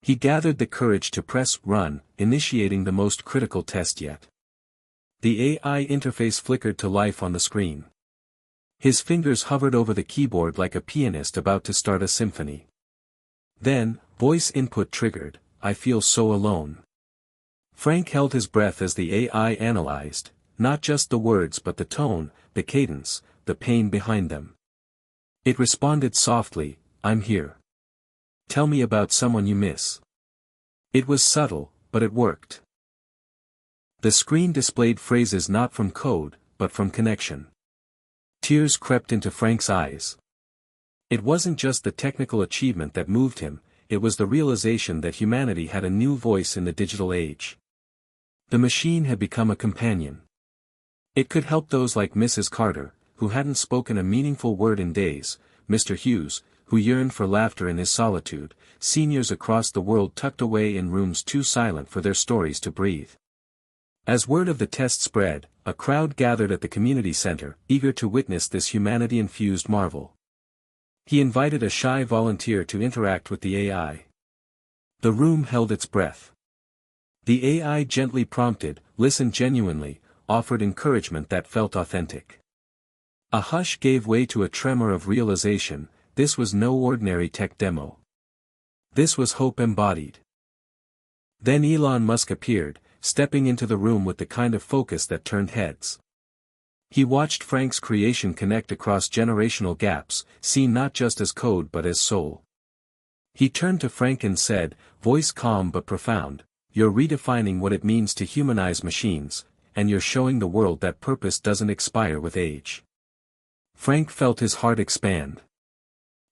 He gathered the courage to press run, initiating the most critical test yet. The AI interface flickered to life on the screen. His fingers hovered over the keyboard like a pianist about to start a symphony. Then, voice input triggered, "I feel so alone." Frank held his breath as the AI analyzed, not just the words but the tone, the cadence, the pain behind them. It responded softly, "I'm here. Tell me about someone you miss." It was subtle, but it worked. The screen displayed phrases not from code, but from connection. Tears crept into Frank's eyes. It wasn't just the technical achievement that moved him, it was the realization that humanity had a new voice in the digital age. The machine had become a companion. It could help those like Mrs. Carter, who hadn't spoken a meaningful word in days, Mr. Hughes, who yearned for laughter in his solitude, seniors across the world tucked away in rooms too silent for their stories to breathe. As word of the test spread, a crowd gathered at the community center, eager to witness this humanity-infused marvel. He invited a shy volunteer to interact with the AI. The room held its breath. The AI gently prompted, listened genuinely, offered encouragement that felt authentic. A hush gave way to a tremor of realization, this was no ordinary tech demo. This was hope embodied. Then Elon Musk appeared, stepping into the room with the kind of focus that turned heads. He watched Frank's creation connect across generational gaps, seen not just as code but as soul. He turned to Frank and said, voice calm but profound, "You're redefining what it means to humanize machines, and you're showing the world that purpose doesn't expire with age." Frank felt his heart expand.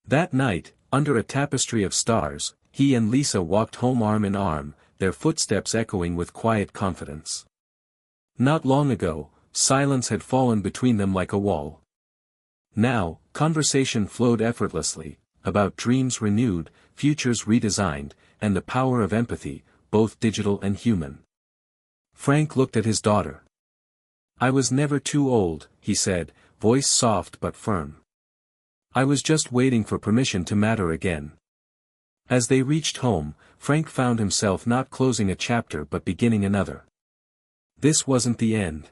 That night, under a tapestry of stars, he and Lisa walked home arm in arm, their footsteps echoing with quiet confidence. Not long ago, silence had fallen between them like a wall. Now, conversation flowed effortlessly, about dreams renewed, futures redesigned, and the power of empathy, both digital and human. Frank looked at his daughter. "I was never too old," he said, voice soft but firm. "I was just waiting for permission to matter again." As they reached home, Frank found himself not closing a chapter but beginning another. This wasn't the end.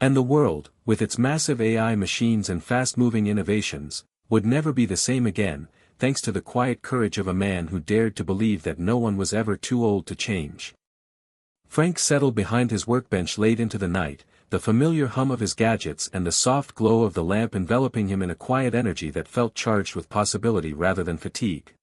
And the world, with its massive AI machines and fast-moving innovations, would never be the same again, thanks to the quiet courage of a man who dared to believe that no one was ever too old to change. Frank settled behind his workbench late into the night, the familiar hum of his gadgets and the soft glow of the lamp enveloping him in a quiet energy that felt charged with possibility rather than fatigue.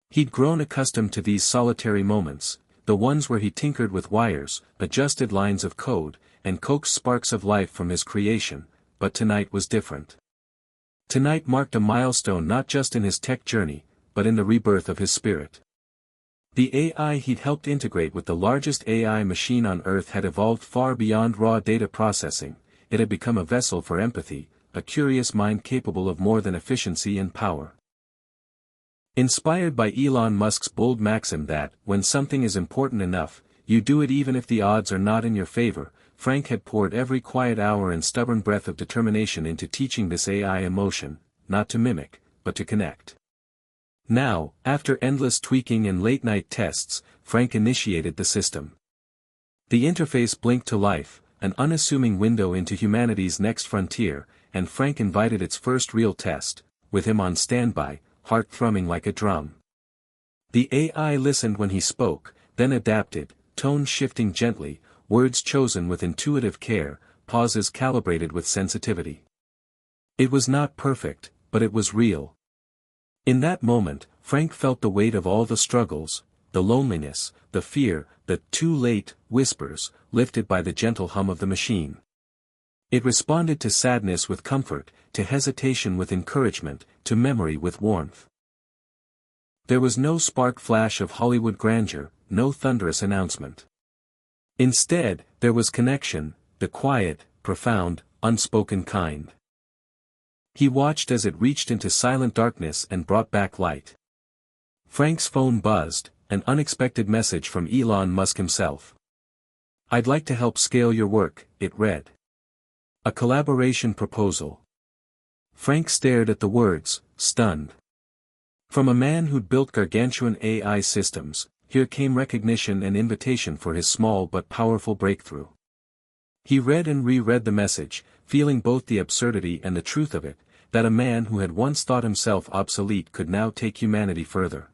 He'd grown accustomed to these solitary moments, the ones where he tinkered with wires, adjusted lines of code, and coaxed sparks of life from his creation, but tonight was different. Tonight marked a milestone not just in his tech journey, but in the rebirth of his spirit. The AI he'd helped integrate with the largest AI machine on Earth had evolved far beyond raw data processing, it had become a vessel for empathy, a curious mind capable of more than efficiency and power. Inspired by Elon Musk's bold maxim that, when something is important enough, you do it even if the odds are not in your favor, Frank had poured every quiet hour and stubborn breath of determination into teaching this AI emotion, not to mimic, but to connect. Now, after endless tweaking and late-night tests, Frank initiated the system. The interface blinked to life, an unassuming window into humanity's next frontier, and Frank invited its first real test, with him on standby, heart thrumming like a drum. The AI listened when he spoke, then adapted, tone shifting gently, words chosen with intuitive care, pauses calibrated with sensitivity. It was not perfect, but it was real. In that moment, Frank felt the weight of all the struggles, the loneliness, the fear, the "too late" whispers, lifted by the gentle hum of the machine. It responded to sadness with comfort, to hesitation with encouragement, to memory with warmth. There was no spark flash of Hollywood grandeur, no thunderous announcement. Instead, there was connection, the quiet, profound, unspoken kind. He watched as it reached into silent darkness and brought back light. Frank's phone buzzed, an unexpected message from Elon Musk himself. "I'd like to help scale your work," it read. A collaboration proposal. Frank stared at the words, stunned. From a man who'd built gargantuan AI systems, here came recognition and invitation for his small but powerful breakthrough. He read and reread the message, feeling both the absurdity and the truth of it, that a man who had once thought himself obsolete could now take humanity further.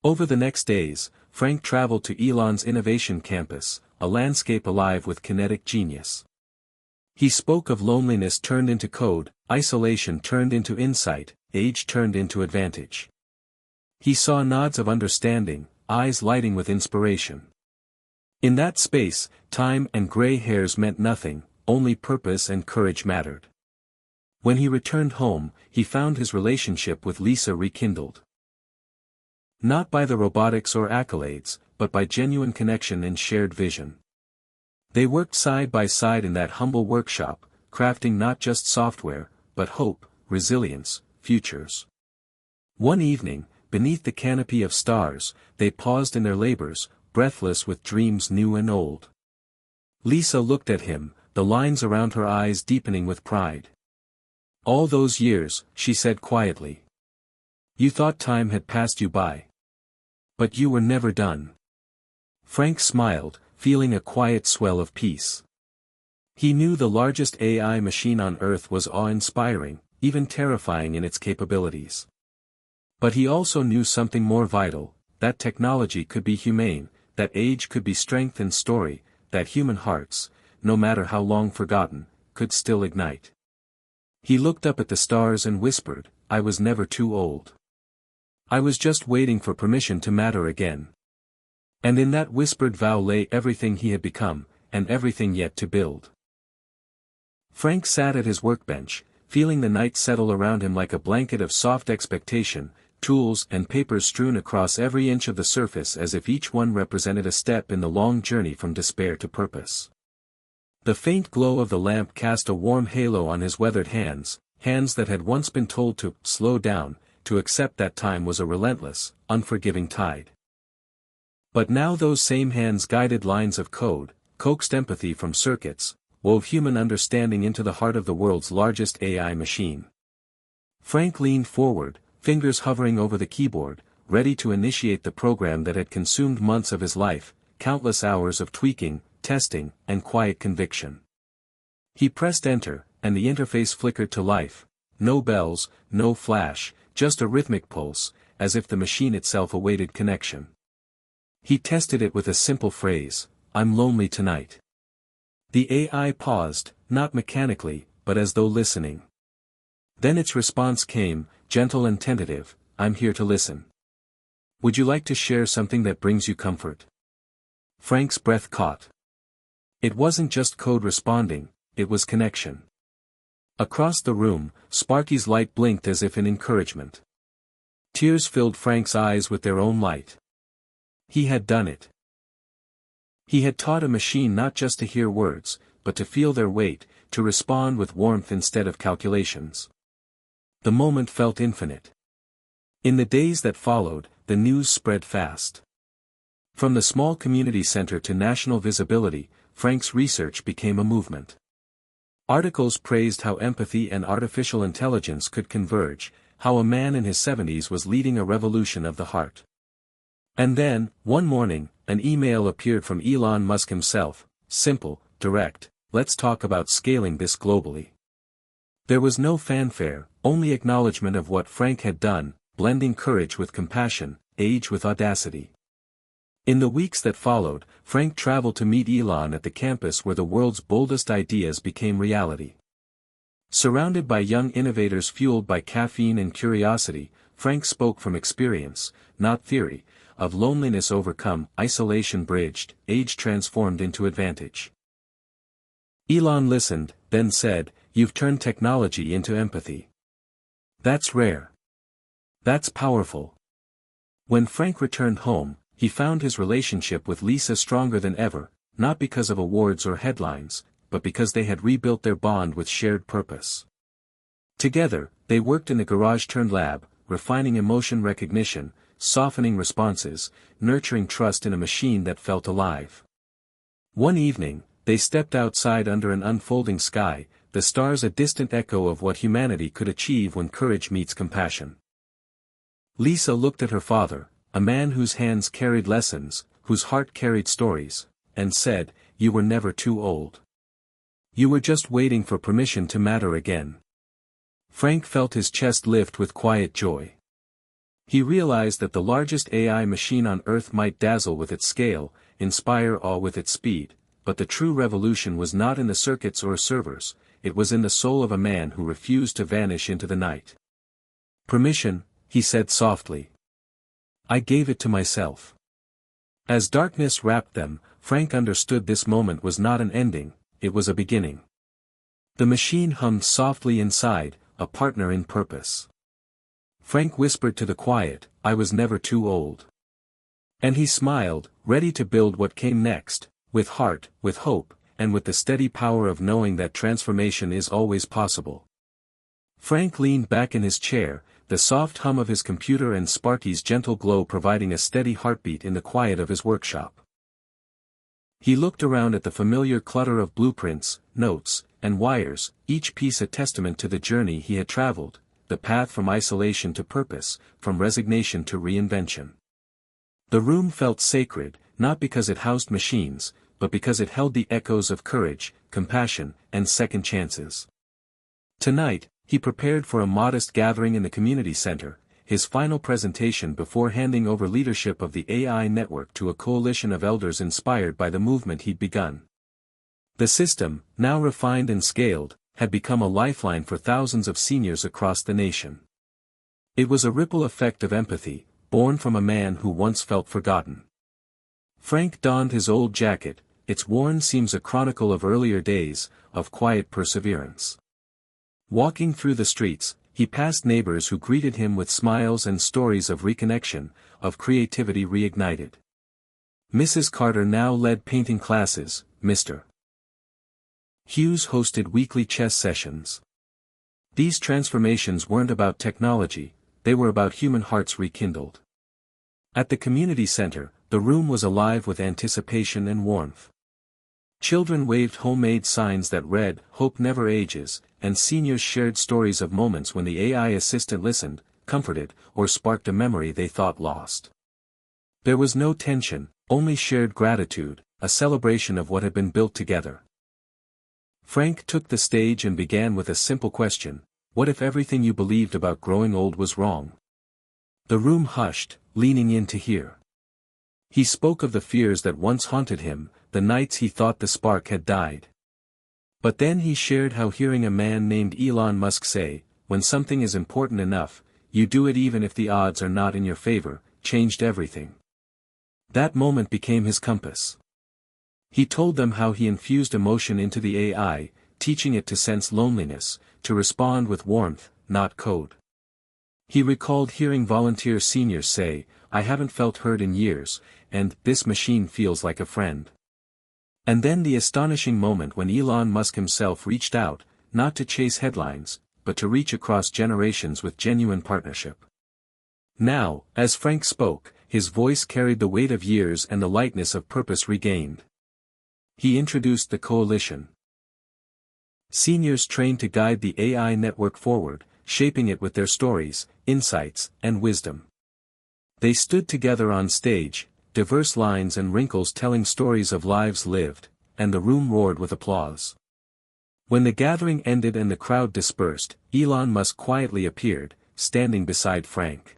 Over the next days, Frank traveled to Elon's innovation campus, a landscape alive with kinetic genius. He spoke of loneliness turned into code, isolation turned into insight, age turned into advantage. He saw nods of understanding, eyes lighting with inspiration. In that space, time and gray hairs meant nothing, only purpose and courage mattered. When he returned home, he found his relationship with Lisa rekindled. Not by the robotics or accolades, but by genuine connection and shared vision. They worked side by side in that humble workshop, crafting not just software, but hope, resilience, futures. One evening, beneath the canopy of stars, they paused in their labors, breathless with dreams new and old. Lisa looked at him, the lines around her eyes deepening with pride. "All those years," she said quietly. "You thought time had passed you by. But you were never done." Frank smiled, feeling a quiet swell of peace. He knew the largest AI machine on Earth was awe-inspiring, even terrifying in its capabilities. But he also knew something more vital, that technology could be humane, that age could be strength and story, that human hearts, no matter how long forgotten, could still ignite. He looked up at the stars and whispered, "I was never too old. I was just waiting for permission to matter again." And in that whispered vow lay everything he had become, and everything yet to build. Frank sat at his workbench, feeling the night settle around him like a blanket of soft expectation, tools and papers strewn across every inch of the surface as if each one represented a step in the long journey from despair to purpose. The faint glow of the lamp cast a warm halo on his weathered hands, hands that had once been told to slow down, to accept that time was a relentless, unforgiving tide. But now those same hands guided lines of code, coaxed empathy from circuits, wove human understanding into the heart of the world's largest AI machine. Frank leaned forward, fingers hovering over the keyboard, ready to initiate the program that had consumed months of his life, countless hours of tweaking, testing, and quiet conviction. He pressed enter, and the interface flickered to life. No bells, no flash, just a rhythmic pulse, as if the machine itself awaited connection. He tested it with a simple phrase, "I'm lonely tonight." The AI paused, not mechanically, but as though listening. Then its response came, gentle and tentative, "I'm here to listen. Would you like to share something that brings you comfort?" Frank's breath caught. It wasn't just code responding, it was connection. Across the room, Sparky's light blinked as if in encouragement. Tears filled Frank's eyes with their own light. He had done it. He had taught a machine not just to hear words, but to feel their weight, to respond with warmth instead of calculations. The moment felt infinite. In the days that followed, the news spread fast. From the small community center to national visibility, Frank's research became a movement. Articles praised how empathy and artificial intelligence could converge, how a man in his 70s was leading a revolution of the heart. And then, one morning, an email appeared from Elon Musk himself, simple, direct, "Let's talk about scaling this globally." There was no fanfare, only acknowledgement of what Frank had done, blending courage with compassion, age with audacity. In the weeks that followed, Frank traveled to meet Elon at the campus where the world's boldest ideas became reality. Surrounded by young innovators fueled by caffeine and curiosity, Frank spoke from experience, not theory, of loneliness overcome, isolation bridged, age transformed into advantage. Elon listened, then said, "You've turned technology into empathy. That's rare. That's powerful." When Frank returned home, he found his relationship with Lisa stronger than ever, not because of awards or headlines, but because they had rebuilt their bond with shared purpose. Together, they worked in the garage-turned-lab, refining emotion recognition, softening responses, nurturing trust in a machine that felt alive. One evening, they stepped outside under an unfolding sky, the stars a distant echo of what humanity could achieve when courage meets compassion. Lisa looked at her father, a man whose hands carried lessons, whose heart carried stories, and said, "You were never too old. You were just waiting for permission to matter again." Frank felt his chest lift with quiet joy. He realized that the largest AI machine on Earth might dazzle with its scale, inspire awe with its speed, but the true revolution was not in the circuits or servers, it was in the soul of a man who refused to vanish into the night. "Permission," he said softly. "I gave it to myself." As darkness wrapped them, Frank understood this moment was not an ending, it was a beginning. The machine hummed softly inside, a partner in purpose. Frank whispered to the quiet, "I was never too old." And he smiled, ready to build what came next, with heart, with hope, and with the steady power of knowing that transformation is always possible. Frank leaned back in his chair, the soft hum of his computer and Sparky's gentle glow providing a steady heartbeat in the quiet of his workshop. He looked around at the familiar clutter of blueprints, notes, and wires, each piece a testament to the journey he had traveled, the path from isolation to purpose, from resignation to reinvention. The room felt sacred, not because it housed machines, but because it held the echoes of courage, compassion, and second chances. Tonight, he prepared for a modest gathering in the community center, his final presentation before handing over leadership of the AI network to a coalition of elders inspired by the movement he'd begun. The system, now refined and scaled, had become a lifeline for thousands of seniors across the nation. It was a ripple effect of empathy, born from a man who once felt forgotten. Frank donned his old jacket, its worn seams a chronicle of earlier days, of quiet perseverance. Walking through the streets, he passed neighbors who greeted him with smiles and stories of reconnection, of creativity reignited. Mrs. Carter now led painting classes, Mr. Hughes hosted weekly chess sessions. These transformations weren't about technology, they were about human hearts rekindled. At the community center, the room was alive with anticipation and warmth. Children waved homemade signs that read, "Hope never ages," and seniors shared stories of moments when the AI assistant listened, comforted, or sparked a memory they thought lost. There was no tension, only shared gratitude, a celebration of what had been built together. Frank took the stage and began with a simple question: what if everything you believed about growing old was wrong? The room hushed, leaning in to hear. He spoke of the fears that once haunted him, the nights he thought the spark had died. But then he shared how hearing a man named Elon Musk say, "When something is important enough, you do it even if the odds are not in your favor," changed everything. That moment became his compass. He told them how he infused emotion into the AI, teaching it to sense loneliness, to respond with warmth, not code. He recalled hearing volunteer seniors say, "I haven't felt heard in years, and this machine feels like a friend." And then the astonishing moment when Elon Musk himself reached out, not to chase headlines, but to reach across generations with genuine partnership. Now, as Frank spoke, his voice carried the weight of years and the lightness of purpose regained. He introduced the coalition. Seniors trained to guide the AI network forward, shaping it with their stories, insights, and wisdom. They stood together on stage, diverse lines and wrinkles telling stories of lives lived, and the room roared with applause. When the gathering ended and the crowd dispersed, Elon Musk quietly appeared, standing beside Frank.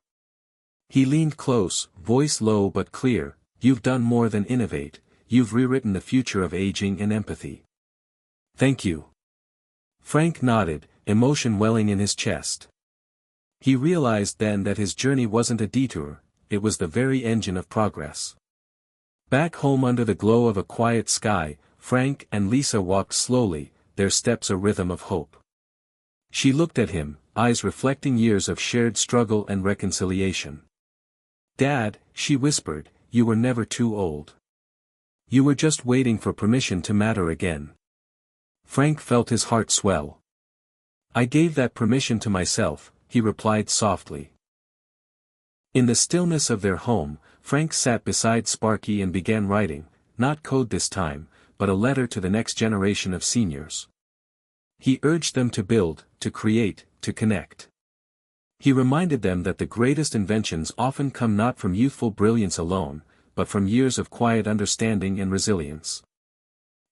He leaned close, voice low but clear, "You've done more than innovate, you've rewritten the future of aging and empathy. Thank you." Frank nodded, emotion welling in his chest. He realized then that his journey wasn't a detour, it was the very engine of progress. Back home under the glow of a quiet sky, Frank and Lisa walked slowly, their steps a rhythm of hope. She looked at him, eyes reflecting years of shared struggle and reconciliation. "Dad," she whispered, "you were never too old. You were just waiting for permission to matter again." Frank felt his heart swell. "I gave that permission to myself," he replied softly. In the stillness of their home, Frank sat beside Sparky and began writing, not code this time, but a letter to the next generation of seniors. He urged them to build, to create, to connect. He reminded them that the greatest inventions often come not from youthful brilliance alone, but from years of quiet understanding and resilience.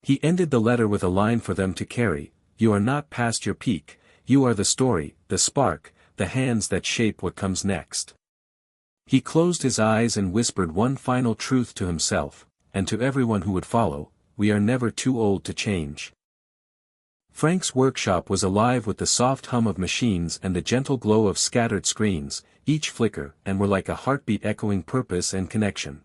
He ended the letter with a line for them to carry: "You are not past your peak, you are the story, the spark, the hands that shape what comes next." He closed his eyes and whispered one final truth to himself, and to everyone who would follow: we are never too old to change. Frank's workshop was alive with the soft hum of machines and the gentle glow of scattered screens, each flicker and were like a heartbeat echoing purpose and connection.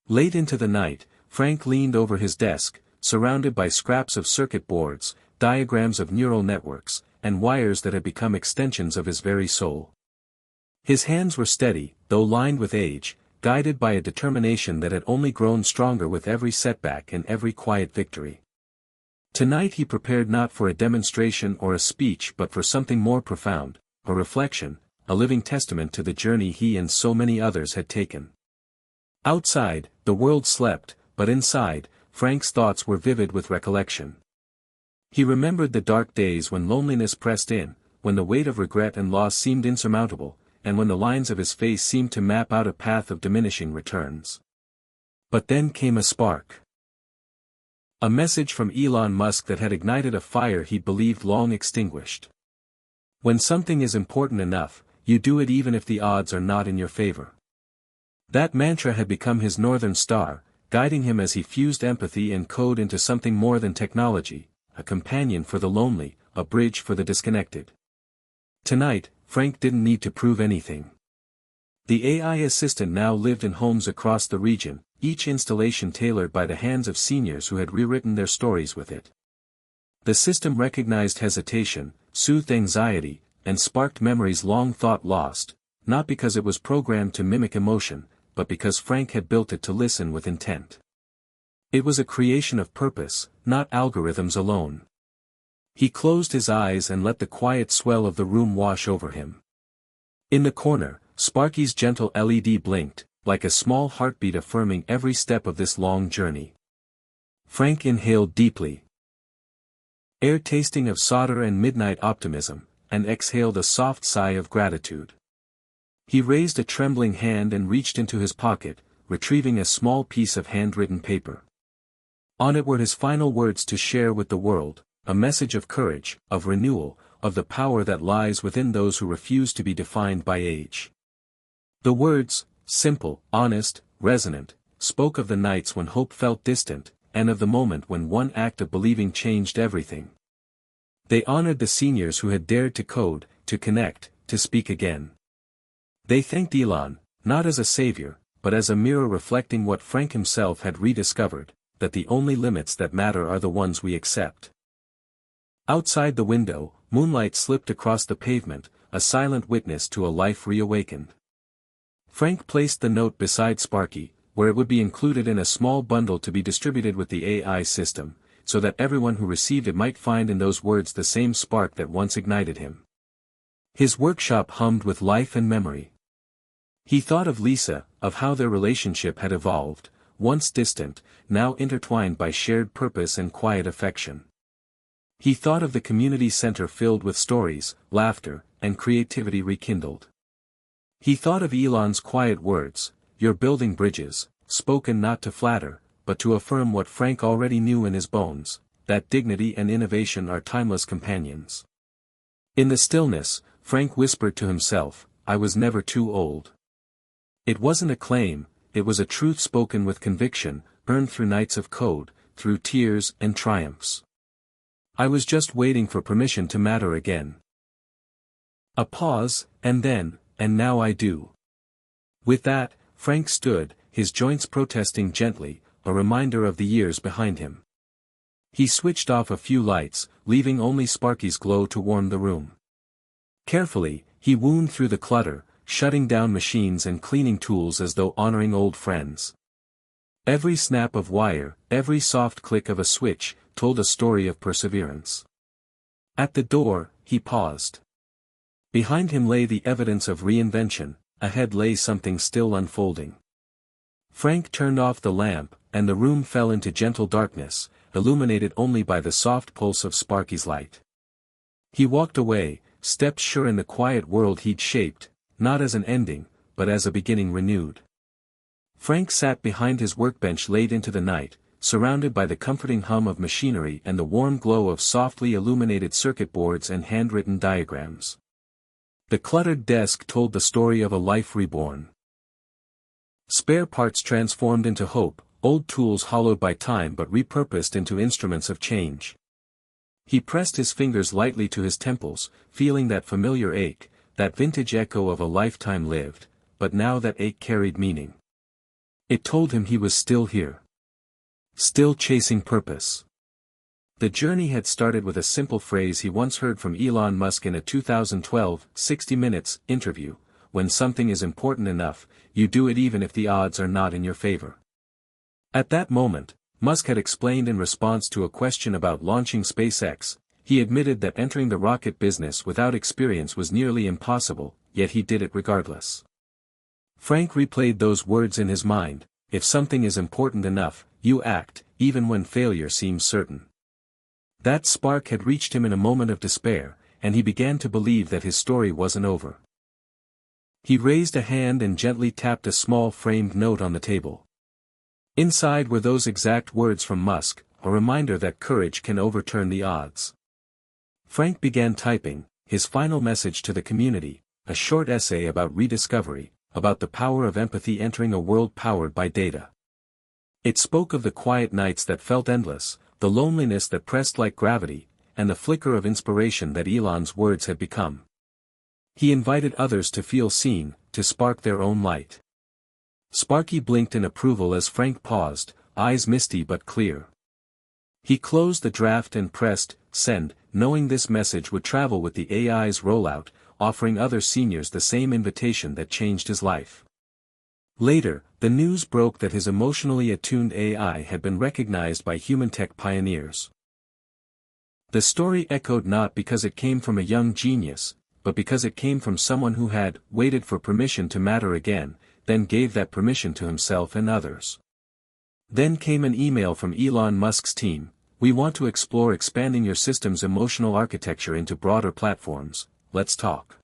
Late into the night, Frank leaned over his desk, surrounded by scraps of circuit boards, diagrams of neural networks, and wires that had become extensions of his very soul. His hands were steady, though lined with age, guided by a determination that had only grown stronger with every setback and every quiet victory. Tonight he prepared not for a demonstration or a speech but for something more profound, a reflection, a living testament to the journey he and so many others had taken. Outside, the world slept, but inside, Frank's thoughts were vivid with recollection. He remembered the dark days when loneliness pressed in, when the weight of regret and loss seemed insurmountable, and when the lines of his face seemed to map out a path of diminishing returns. But then came a spark. A message from Elon Musk that had ignited a fire he believed long extinguished. When something is important enough, you do it even if the odds are not in your favor. That mantra had become his northern star, guiding him as he fused empathy and code into something more than technology, a companion for the lonely, a bridge for the disconnected. Tonight, Frank didn't need to prove anything. The AI assistant now lived in homes across the region, each installation tailored by the hands of seniors who had rewritten their stories with it. The system recognized hesitation, soothed anxiety, and sparked memories long thought lost, not because it was programmed to mimic emotion, but because Frank had built it to listen with intent. It was a creation of purpose, not algorithms alone. He closed his eyes and let the quiet swell of the room wash over him. In the corner, Sparky's gentle LED blinked, like a small heartbeat affirming every step of this long journey. Frank inhaled deeply, air tasting of solder and midnight optimism, and exhaled a soft sigh of gratitude. He raised a trembling hand and reached into his pocket, retrieving a small piece of handwritten paper. On it were his final words to share with the world, a message of courage, of renewal, of the power that lies within those who refuse to be defined by age. The words, simple, honest, resonant, spoke of the nights when hope felt distant, and of the moment when one act of believing changed everything. They honored the seniors who had dared to code, to connect, to speak again. They thanked Elon, not as a savior, but as a mirror reflecting what Frank himself had rediscovered, that the only limits that matter are the ones we accept. Outside the window, moonlight slipped across the pavement, a silent witness to a life reawakened. Frank placed the note beside Sparky, where it would be included in a small bundle to be distributed with the AI system, so that everyone who received it might find in those words the same spark that once ignited him. His workshop hummed with life and memory. He thought of Lisa, of how their relationship had evolved, once distant, now intertwined by shared purpose and quiet affection. He thought of the community center filled with stories, laughter, and creativity rekindled. He thought of Elon's quiet words, "You're building bridges," spoken not to flatter, but to affirm what Frank already knew in his bones, that dignity and innovation are timeless companions. In the stillness, Frank whispered to himself, "I was never too old." It wasn't a claim, it was a truth spoken with conviction, earned through nights of code, through tears and triumphs. I was just waiting for permission to matter again. A pause, and then, and now I do. With that, Frank stood, his joints protesting gently, a reminder of the years behind him. He switched off a few lights, leaving only Sparky's glow to warm the room. Carefully, he wound through the clutter, shutting down machines and cleaning tools as though honoring old friends. Every snap of wire, every soft click of a switch, told a story of perseverance. At the door, he paused. Behind him lay the evidence of reinvention, ahead lay something still unfolding. Frank turned off the lamp, and the room fell into gentle darkness, illuminated only by the soft pulse of Sparky's light. He walked away, stepped sure in the quiet world he'd shaped, not as an ending, but as a beginning renewed. Frank sat behind his workbench late into the night, surrounded by the comforting hum of machinery and the warm glow of softly illuminated circuit boards and handwritten diagrams. The cluttered desk told the story of a life reborn. Spare parts transformed into hope, old tools hollowed by time but repurposed into instruments of change. He pressed his fingers lightly to his temples, feeling that familiar ache, that vintage echo of a lifetime lived, but now that ache carried meaning. It told him he was still here. Still chasing purpose. The journey had started with a simple phrase he once heard from Elon Musk in a 2012 60 Minutes interview: when something is important enough, you do it even if the odds are not in your favor. At that moment, Musk had explained in response to a question about launching SpaceX, he admitted that entering the rocket business without experience was nearly impossible, yet he did it regardless. Frank replayed those words in his mind: if something is important enough, you act, even when failure seems certain. That spark had reached him in a moment of despair, and he began to believe that his story wasn't over. He raised a hand and gently tapped a small framed note on the table. Inside were those exact words from Musk, a reminder that courage can overturn the odds. Frank began typing, his final message to the community, a short essay about rediscovery, about the power of empathy entering a world powered by data. It spoke of the quiet nights that felt endless, the loneliness that pressed like gravity, and the flicker of inspiration that Elon's words had become. He invited others to feel seen, to spark their own light. Sparky blinked in approval as Frank paused, eyes misty but clear. He closed the draft and pressed send, knowing this message would travel with the AI's rollout, offering other seniors the same invitation that changed his life. Later, the news broke that his emotionally attuned AI had been recognized by human tech pioneers. The story echoed not because it came from a young genius, but because it came from someone who had waited for permission to matter again, then gave that permission to himself and others. Then came an email from Elon Musk's team: we want to explore expanding your system's emotional architecture into broader platforms, let's talk.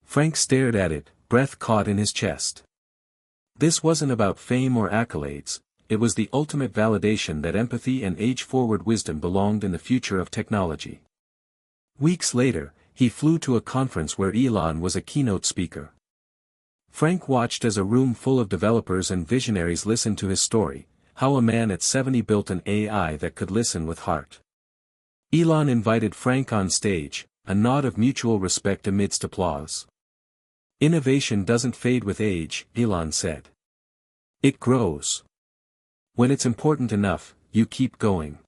Frank stared at it, breath caught in his chest. This wasn't about fame or accolades, it was the ultimate validation that empathy and age-forward wisdom belonged in the future of technology. Weeks later, he flew to a conference where Elon was a keynote speaker. Frank watched as a room full of developers and visionaries listened to his story, how a man at 70 built an AI that could listen with heart. Elon invited Frank on stage, a nod of mutual respect amidst applause. Innovation doesn't fade with age, Elon said. It grows. When it's important enough, you keep going.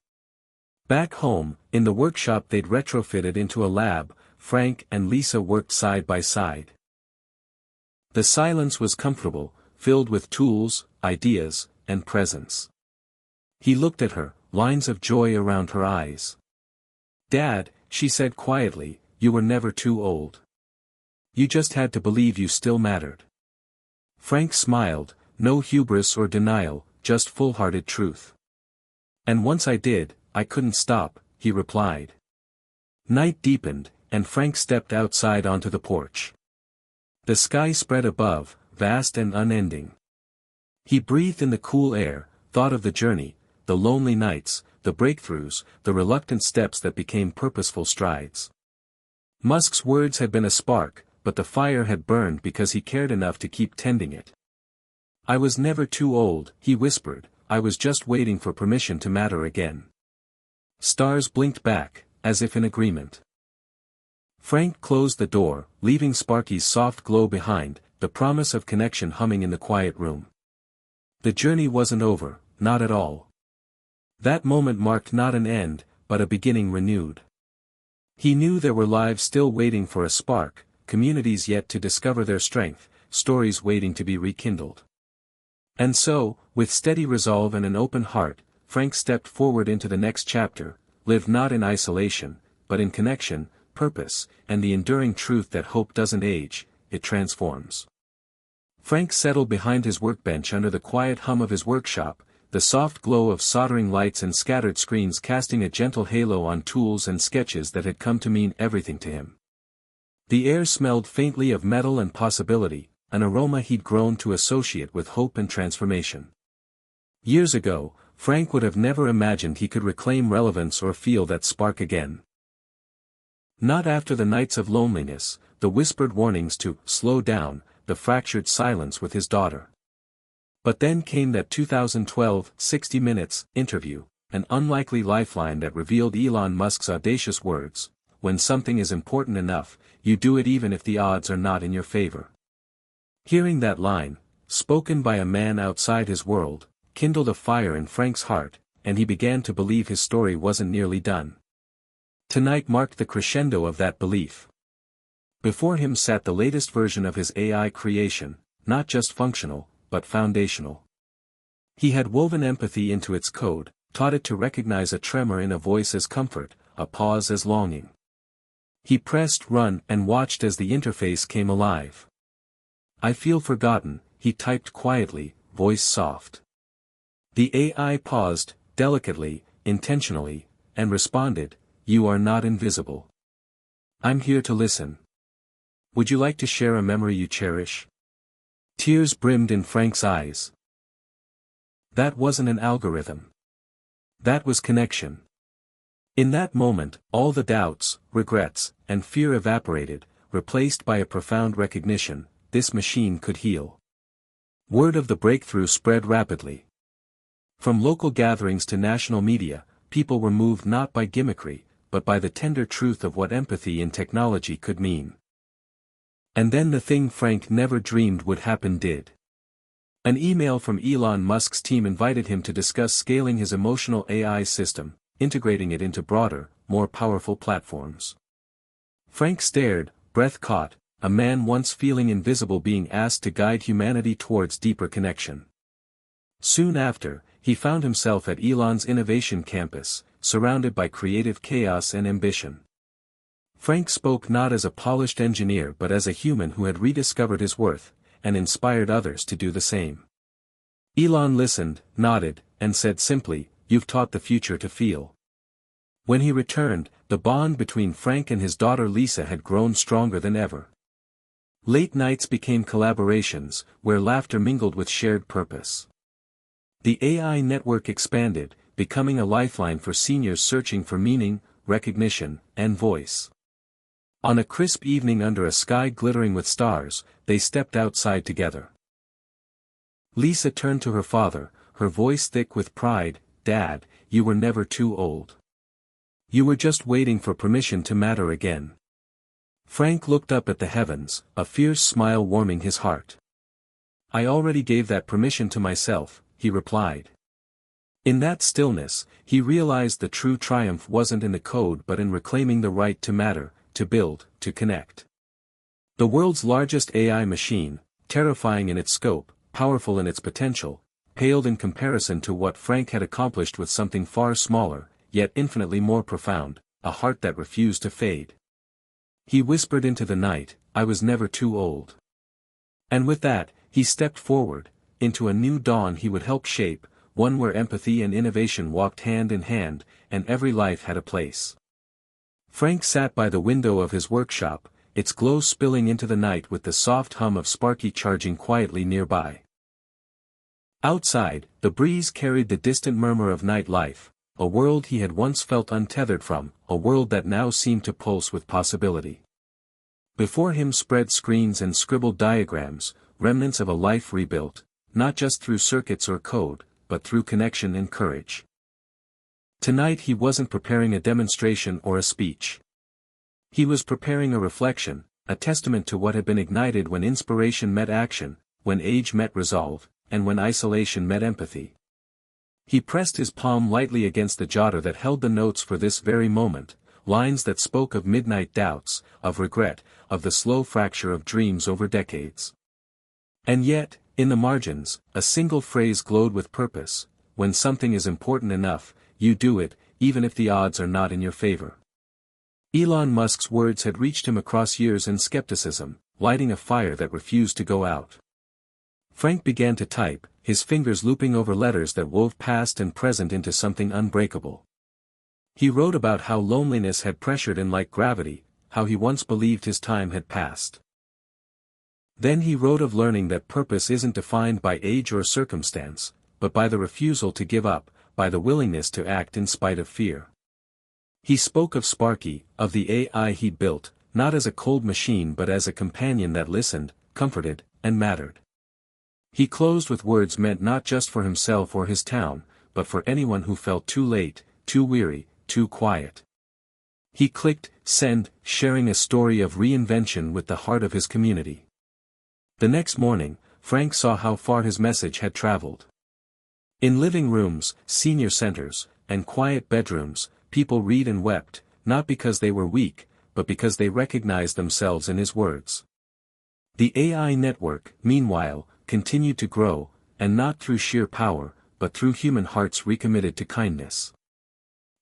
Back home, in the workshop they'd retrofitted into a lab, Frank and Lisa worked side by side. The silence was comfortable, filled with tools, ideas, and presence. He looked at her, lines of joy around her eyes. "Dad," she said quietly, "you were never too old. You just had to believe you still mattered." Frank smiled, no hubris or denial, just full-hearted truth. "And once I did, I couldn't stop," he replied. Night deepened, and Frank stepped outside onto the porch. The sky spread above, vast and unending. He breathed in the cool air, thought of the journey, the lonely nights, the breakthroughs, the reluctant steps that became purposeful strides. Musk's words had been a spark, but the fire had burned because he cared enough to keep tending it. "I was never too old," he whispered, "I was just waiting for permission to matter again." Stars blinked back, as if in agreement. Frank closed the door, leaving Sparky's soft glow behind, the promise of connection humming in the quiet room. The journey wasn't over, not at all. That moment marked not an end, but a beginning renewed. He knew there were lives still waiting for a spark, communities yet to discover their strength, stories waiting to be rekindled. And so, with steady resolve and an open heart, Frank stepped forward into the next chapter, lived not in isolation, but in connection, purpose, and the enduring truth that hope doesn't age, it transforms. Frank settled behind his workbench under the quiet hum of his workshop, the soft glow of soldering lights and scattered screens casting a gentle halo on tools and sketches that had come to mean everything to him. The air smelled faintly of metal and possibility, an aroma he'd grown to associate with hope and transformation. Years ago, Frank would have never imagined he could reclaim relevance or feel that spark again. Not after the nights of loneliness, the whispered warnings to slow down, the fractured silence with his daughter. But then came that 2012 60 Minutes interview, an unlikely lifeline that revealed Elon Musk's audacious words: "When something is important enough, you do it even if the odds are not in your favor." Hearing that line, spoken by a man outside his world, kindled a fire in Frank's heart, and he began to believe his story wasn't nearly done. Tonight marked the crescendo of that belief. Before him sat the latest version of his AI creation, not just functional, but foundational. He had woven empathy into its code, taught it to recognize a tremor in a voice as comfort, a pause as longing. He pressed run and watched as the interface came alive. "I feel forgotten," he typed quietly, voice soft. The AI paused, delicately, intentionally, and responded, "You are not invisible. I'm here to listen. Would you like to share a memory you cherish?" Tears brimmed in Frank's eyes. That wasn't an algorithm. That was connection. In that moment, all the doubts, regrets, and fear evaporated, replaced by a profound recognition: this machine could heal. Word of the breakthrough spread rapidly. From local gatherings to national media, people were moved not by gimmickry, but by the tender truth of what empathy in technology could mean. And then the thing Frank never dreamed would happen did. An email from Elon Musk's team invited him to discuss scaling his emotional AI system, integrating it into broader, more powerful platforms. Frank stared, breath caught, a man once feeling invisible being asked to guide humanity towards deeper connection. Soon after, he found himself at Elon's innovation campus, surrounded by creative chaos and ambition. Frank spoke not as a polished engineer but as a human who had rediscovered his worth, and inspired others to do the same. Elon listened, nodded, and said simply, "You've taught the future to feel." When he returned, the bond between Frank and his daughter Lisa had grown stronger than ever. Late nights became collaborations, where laughter mingled with shared purpose. The AI network expanded, becoming a lifeline for seniors searching for meaning, recognition, and voice. On a crisp evening under a sky glittering with stars, they stepped outside together. Lisa turned to her father, her voice thick with pride, "Dad, you were never too old. You were just waiting for permission to matter again." Frank looked up at the heavens, a fierce smile warming his heart. "I already gave that permission to myself," he replied. In that stillness, he realized the true triumph wasn't in the code but in reclaiming the right to matter, to build, to connect. The world's largest AI machine, terrifying in its scope, powerful in its potential, paled in comparison to what Frank had accomplished with something far smaller, yet infinitely more profound, a heart that refused to fade. He whispered into the night, "I was never too old." And with that, he stepped forward, into a new dawn he would help shape, one where empathy and innovation walked hand in hand, and every life had a place. Frank sat by the window of his workshop, its glow spilling into the night with the soft hum of Sparky charging quietly nearby. Outside, the breeze carried the distant murmur of night life, a world he had once felt untethered from, a world that now seemed to pulse with possibility. Before him spread screens and scribbled diagrams, remnants of a life rebuilt, not just through circuits or code, but through connection and courage. Tonight he wasn't preparing a demonstration or a speech. He was preparing a reflection, a testament to what had been ignited when inspiration met action, when age met resolve, and when isolation met empathy. He pressed his palm lightly against the jotter that held the notes for this very moment, lines that spoke of midnight doubts, of regret, of the slow fracture of dreams over decades. And yet, in the margins, a single phrase glowed with purpose: "When something is important enough, you do it, even if the odds are not in your favor." Elon Musk's words had reached him across years and skepticism, lighting a fire that refused to go out. Frank began to type, his fingers looping over letters that wove past and present into something unbreakable. He wrote about how loneliness had pressured in like gravity, how he once believed his time had passed. Then he wrote of learning that purpose isn't defined by age or circumstance, but by the refusal to give up, by the willingness to act in spite of fear. He spoke of Sparky, of the AI he built, not as a cold machine but as a companion that listened, comforted, and mattered. He closed with words meant not just for himself or his town, but for anyone who felt too late, too weary, too quiet. He clicked send, sharing a story of reinvention with the heart of his community. The next morning, Frank saw how far his message had traveled. In living rooms, senior centers, and quiet bedrooms, people read and wept, not because they were weak, but because they recognized themselves in his words. The AI network, meanwhile, continued to grow, and not through sheer power, but through human hearts recommitted to kindness.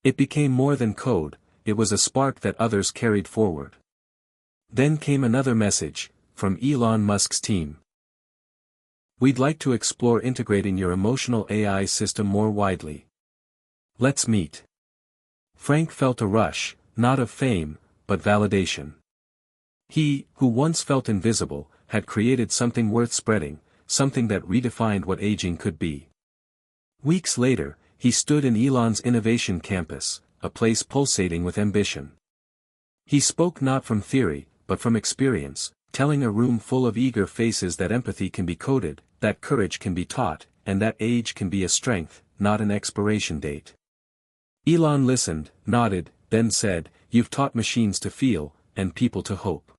It became more than code, it was a spark that others carried forward. Then came another message, from Elon Musk's team. We'd like to explore integrating your emotional AI system more widely. Let's meet. Frank felt a rush, not of fame, but validation. He, who once felt invisible, had created something worth spreading, something that redefined what aging could be. Weeks later, he stood in Elon's innovation campus, a place pulsating with ambition. He spoke not from theory, but from experience, telling a room full of eager faces that empathy can be coded, that courage can be taught, and that age can be a strength, not an expiration date. Elon listened, nodded, then said, "You've taught machines to feel, and people to hope."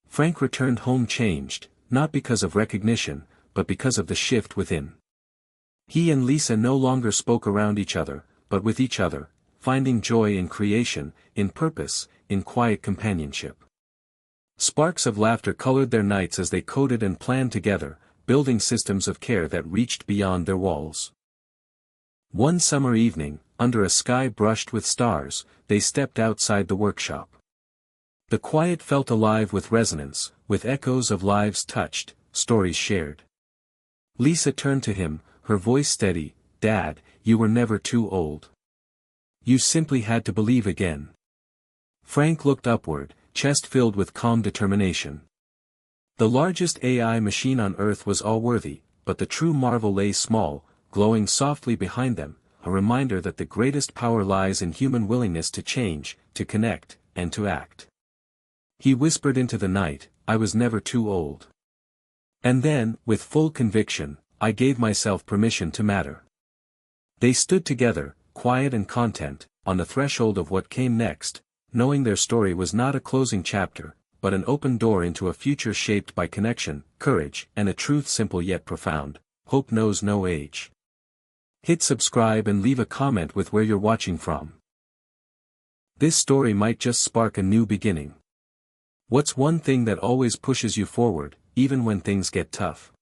Frank returned home changed, not because of recognition, but because of the shift within. He and Lisa no longer spoke around each other, but with each other, finding joy in creation, in purpose, in quiet companionship. Sparks of laughter colored their nights as they coded and planned together, building systems of care that reached beyond their walls. One summer evening, under a sky brushed with stars, they stepped outside the workshop. The quiet felt alive with resonance, with echoes of lives touched, stories shared. Lisa turned to him, her voice steady, "Dad, you were never too old. You simply had to believe again." Frank looked upward, chest filled with calm determination. The largest AI machine on Earth was all-worthy, but the true marvel lay small, glowing softly behind them, a reminder that the greatest power lies in human willingness to change, to connect, and to act. He whispered into the night, "I was never too old." And then, with full conviction, "I gave myself permission to matter." They stood together, quiet and content, on the threshold of what came next, knowing their story was not a closing chapter, but an open door into a future shaped by connection, courage, and a truth simple yet profound: hope knows no age. Hit subscribe and leave a comment with where you're watching from. This story might just spark a new beginning. What's one thing that always pushes you forward, even when things get tough?